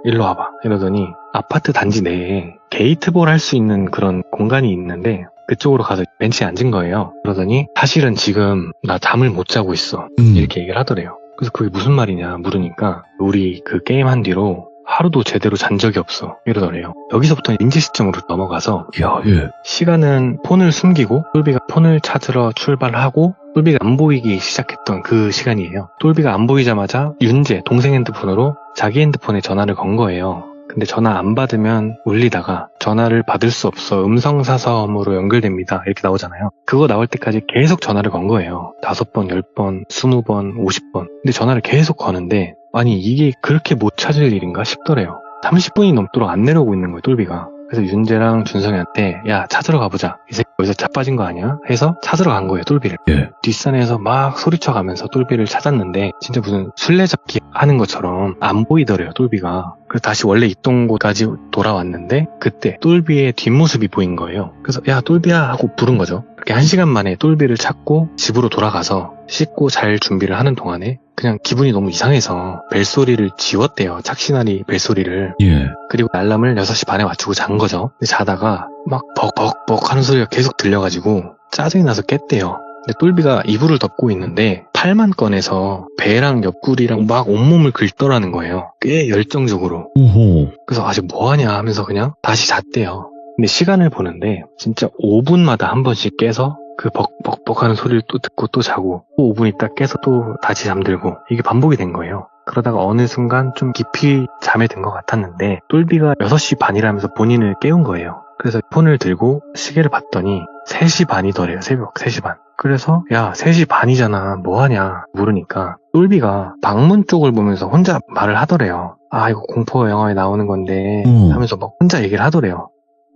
일로 와봐 이러더니 아파트 단지 내에 게이트볼 할 수 있는 그런 공간이 있는데 그쪽으로 가서 벤치에 앉은 거예요. 그러더니 사실은 지금 나 잠을 못 자고 있어 이렇게 얘기를 하더래요. 그래서 그게 무슨 말이냐 물으니까 우리 그 게임 한 뒤로 하루도 제대로 잔 적이 없어 이러더래요. 여기서부터 인지 시점으로 넘어가서 예. 시간은 폰을 숨기고 똘비가 폰을 찾으러 출발하고 똘비가 안 보이기 시작했던 그 시간이에요. 똘비가 안 보이자마자 윤재 동생 핸드폰으로 자기 핸드폰에 전화를 건 거예요. 근데 전화 안 받으면 울리다가 전화를 받을 수 없어 음성사서음으로 연결됩니다 이렇게 나오잖아요. 그거 나올 때까지 계속 전화를 건 거예요. 5번, 10번, 20번, 50번. 근데 전화를 계속 거는데 아니 이게 그렇게 못 찾을 일인가 싶더래요. 30분이 넘도록 안 내려오고 있는 거예요, 똘비가. 그래서 윤재랑 준성이한테 야 찾으러 가보자. 이 새끼 여기서 자빠진 거 아니야? 해서 찾으러 간 거예요, 똘비를. 예. 뒷산에서 막 소리쳐가면서 똘비를 찾았는데 진짜 무슨 술래잡기 하는 것처럼 안 보이더래요, 똘비가. 그래서 다시 원래 있던 곳까지 돌아왔는데 그때 똘비의 뒷모습이 보인 거예요. 그래서 야 똘비야 하고 부른 거죠. 그렇게 1시간 만에 똘비를 찾고 집으로 돌아가서 씻고 잘 준비를 하는 동안에 그냥 기분이 너무 이상해서 벨소리를 지웠대요. 착신아리 벨소리를. 예. 그리고 알람을 6시 반에 맞추고 잔 거죠. 근데 자다가 막 벅벅벅 하는 소리가 계속 들려가지고 짜증이 나서 깼대요. 근데 똘비가 이불을 덮고 있는데 팔만 꺼내서 배랑 옆구리랑 막 온몸을 긁더라는 거예요. 꽤 열정적으로. 오호. 그래서 아직 뭐하냐 하면서 그냥 다시 잤대요. 근데 시간을 보는데 진짜 5분마다 한 번씩 깨서 그 벅벅벅 하는 소리를 또 듣고 또 자고 또 5분 있다 깨서 또 다시 잠들고 이게 반복이 된 거예요. 그러다가 어느 순간 좀 깊이 잠에 든 것 같았는데 똘비가 6시 반이라면서 본인을 깨운 거예요. 그래서 폰을 들고 시계를 봤더니 3시 반이더래요. 새벽 3시 반. 그래서 야 3시 반이잖아 뭐하냐 물으니까 똘비가 방문 쪽을 보면서 혼자 말을 하더래요. 아 이거 공포 영화에 나오는 건데 하면서 막 혼자 얘기를 하더래요.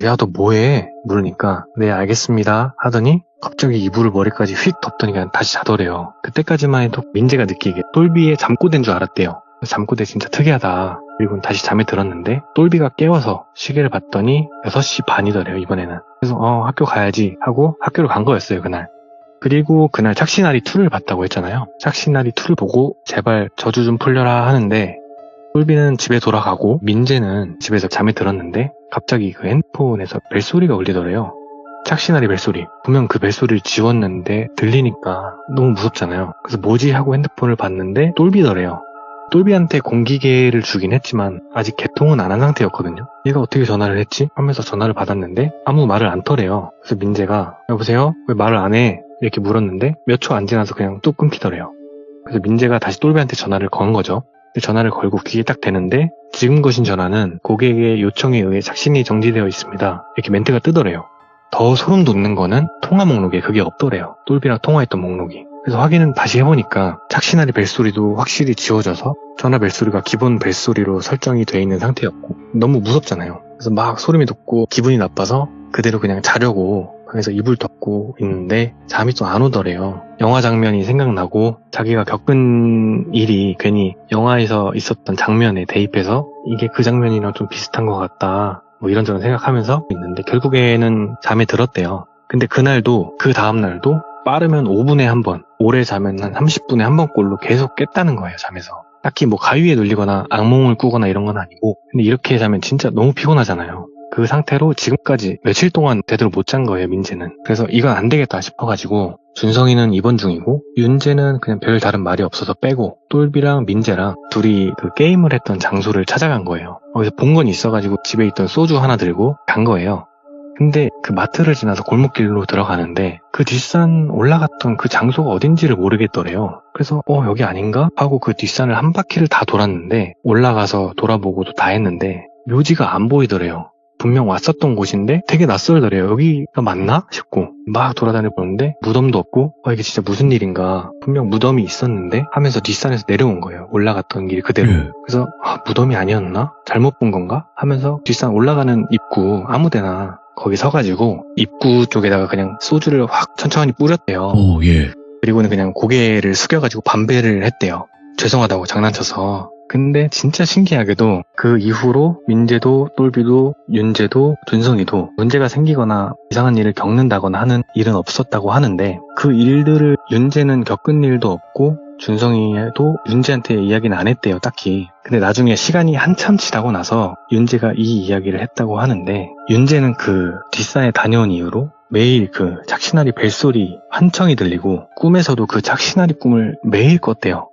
야 너 뭐해? 물으니까 네 알겠습니다 하더니 갑자기 이불을 머리까지 휙 덮더니 그냥 다시 자더래요. 그때까지만 해도 민재가 느끼기에 똘비의 잠꼬대인 줄 알았대요. 잠꼬대 진짜 특이하다. 그리고 다시 잠에 들었는데 똘비가 깨워서 시계를 봤더니 6시 반이더래요 이번에는. 그래서 학교 가야지 하고 학교를 간 거였어요 그날. 그리고 그날 착시나리 2를 봤다고 했잖아요. 착시나리 2를 보고 제발 저주 좀 풀려라 하는데 똘비는 집에 돌아가고 민재는 집에서 잠에 들었는데 갑자기 그 핸드폰에서 벨소리가 울리더래요. 착시나리 벨소리. 분명 그 벨소리를 지웠는데 들리니까 너무 무섭잖아요. 그래서 뭐지 하고 핸드폰을 봤는데 똘비더래요. 똘비한테 공기계를 주긴 했지만 아직 개통은 안 한 상태였거든요. 얘가 어떻게 전화를 했지? 하면서 전화를 받았는데 아무 말을 안 터래요. 그래서 민재가 여보세요? 왜 말을 안 해? 이렇게 물었는데 몇 초 안 지나서 그냥 뚝 끊기더래요. 그래서 민재가 다시 똘비한테 전화를 건 거죠. 전화를 걸고 귀에 딱 대는데 지금 거신 전화는 고객의 요청에 의해 착신이 정지되어 있습니다. 이렇게 멘트가 뜨더래요. 더 소름 돋는 거는 통화 목록에 그게 없더래요. 똘비랑 통화했던 목록이. 그래서 확인은 다시 해보니까 착시나리 벨소리도 확실히 지워져서 전화 벨소리가 기본 벨소리로 설정이 돼 있는 상태였고 너무 무섭잖아요. 그래서 막 소름이 돋고 기분이 나빠서 그대로 그냥 자려고 방에서 이불 덮고 있는데 잠이 또 안 오더래요. 영화 장면이 생각나고 자기가 겪은 일이 괜히 영화에서 있었던 장면에 대입해서 이게 그 장면이랑 좀 비슷한 것 같다 뭐 이런저런 생각하면서 있는데 결국에는 잠에 들었대요. 근데 그날도 그 다음날도 빠르면 5분에 한 번, 오래 자면 한 30분에 한 번꼴로 계속 깼다는 거예요, 잠에서. 딱히 뭐 가위에 눌리거나 악몽을 꾸거나 이런 건 아니고 근데 이렇게 자면 진짜 너무 피곤하잖아요. 그 상태로 지금까지 며칠 동안 제대로 못 잔 거예요, 민재는. 그래서 이건 안 되겠다 싶어가지고 준성이는 입원 중이고 윤재는 그냥 별 다른 말이 없어서 빼고 똘비랑 민재랑 둘이 그 게임을 했던 장소를 찾아간 거예요. 거기서 본 건 있어가지고 집에 있던 소주 하나 들고 간 거예요. 근데 그 마트를 지나서 골목길로 들어가는데 그 뒷산 올라갔던 그 장소가 어딘지를 모르겠더래요. 그래서 여기 아닌가? 하고 그 뒷산을 한 바퀴를 다 돌았는데 올라가서 돌아보고도 다 했는데 묘지가 안 보이더래요. 분명 왔었던 곳인데 되게 낯설더래요. 여기가 맞나? 싶고 막 돌아다녀 보는데 무덤도 없고 이게 진짜 무슨 일인가. 분명 무덤이 있었는데 하면서 뒷산에서 내려온 거예요. 올라갔던 길 그대로. 그래서 무덤이 아니었나? 잘못 본 건가? 하면서 뒷산 올라가는 입구 아무데나 거기 서가지고 입구 쪽에다가 그냥 소주를 확 천천히 뿌렸대요. 예. 그리고는 그냥 고개를 숙여가지고 반배를 했대요. 죄송하다고 장난쳐서. 근데 진짜 신기하게도 그 이후로 민재도 똘비도 윤재도 준성이도 문제가 생기거나 이상한 일을 겪는다거나 하는 일은 없었다고 하는데 그 일들을 윤재는 겪은 일도 없고 준성이도 윤재한테 이야기는 안 했대요, 딱히. 근데 나중에 시간이 한참 지나고 나서 윤재가 이 이야기를 했다고 하는데 윤재는 그 뒷산에 다녀온 이후로 매일 그 착시나리 벨소리 환청이 들리고 꿈에서도 그 착시나리 꿈을 매일 꿨대요.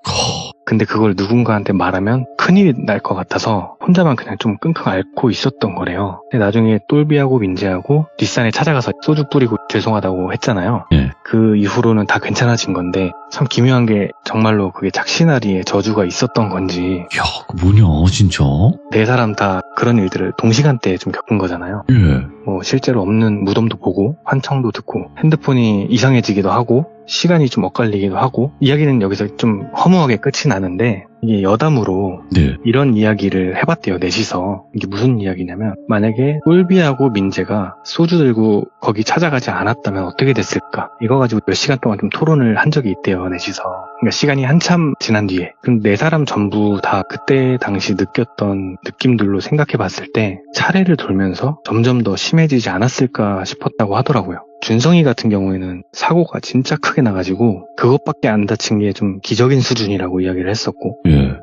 근데 그걸 누군가한테 말하면 큰일이 날 것 같아서 혼자만 그냥 좀 끙끙 앓고 있었던 거래요. 근데 나중에 똘비하고 민재하고 뒷산에 찾아가서 소주 뿌리고 죄송하다고 했잖아요. 그 이후로는 다 괜찮아진 건데 참 기묘한 게 정말로 그게 착시나리의 저주가 있었던 건지. 야, 그 뭐냐 진짜? 네 사람 다 그런 일들을 동시간대에 좀 겪은 거잖아요. 뭐 실제로 없는 무덤도 보고 환청도 듣고 핸드폰이 이상해지기도 하고 시간이 좀 엇갈리기도 하고 이야기는 여기서 좀 허무하게 끝이 나는데 이게 여담으로 이런 이야기를 해봤대요, 넷이서. 이게 무슨 이야기냐면 만약에 똘비하고 민재가 소주 들고 거기 찾아가지 않았다면 어떻게 됐을까? 이거 가지고 몇 시간 동안 좀 토론을 한 적이 있대요, 넷이서. 그러니까 시간이 한참 지난 뒤에. 그럼 네 사람 전부 다 그때 당시 느꼈던 느낌들로 생각해 봤을 때 차례를 돌면서 점점 더 심해지지 않았을까 싶었다고 하더라고요. 준성이 같은 경우에는 사고가 진짜 크게 나가지고 그것밖에 안 다친 게 좀 기적인 수준이라고 이야기를 했었고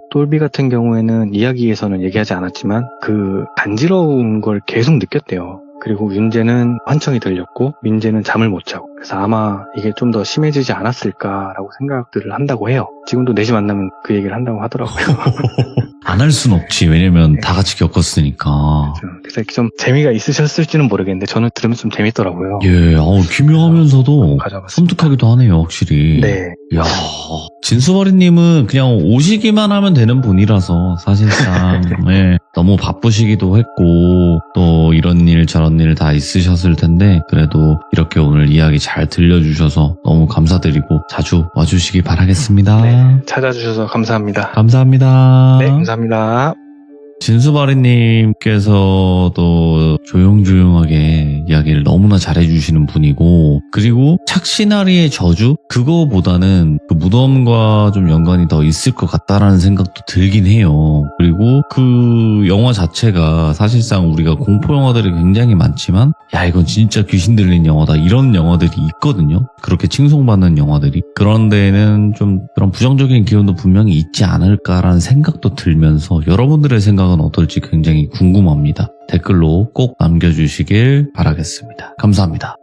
똘비 같은 경우에는 이야기에서는 얘기하지 않았지만 그 간지러운 걸 계속 느꼈대요. 그리고 윤재는 환청이 들렸고 민재는 잠을 못 자고 그래서 아마 이게 좀 더 심해지지 않았을까라고 생각들을 한다고 해요. 지금도 4시 만나면 그 얘기를 한다고 하더라고요. 안 할 순 없지. 왜냐면 다 같이 겪었으니까. 그래서 이렇게 좀 재미가 있으셨을지는 모르겠는데 저는 들으면서 좀 재밌더라고요. 예, 기묘하면서도 가져봤습니다. 섬뜩하기도 하네요, 확실히. 네. 야, 진수바리님은 그냥 오시기만 하면 되는 분이라서 사실상 예, 너무 바쁘시기도 했고 또 이런 일 저런 일 다 있으셨을 텐데 그래도 이렇게 오늘 이야기 잘 들려주셔서 너무 감사드리고 자주 와주시기 바라겠습니다. 네. 찾아주셔서 감사합니다. 감사합니다. 네, 감사합니다. 진수바리님께서도 조용조용하게 이야기를 너무나 잘해주시는 분이고 그리고 착시나리의 저주? 그거보다는 그 무덤과 좀 연관이 더 있을 것 같다라는 생각도 들긴 해요. 그리고 그 영화 자체가 사실상 우리가 공포 영화들이 굉장히 많지만 야 이건 진짜 귀신 들린 영화다 이런 영화들이 있거든요. 그렇게 칭송받는 영화들이. 그런 데에는 좀 그런 부정적인 기운도 분명히 있지 않을까라는 생각도 들면서 여러분들의 생각은 어떨지 굉장히 궁금합니다. 댓글로 꼭 남겨주시길 바라겠습니다. 감사합니다.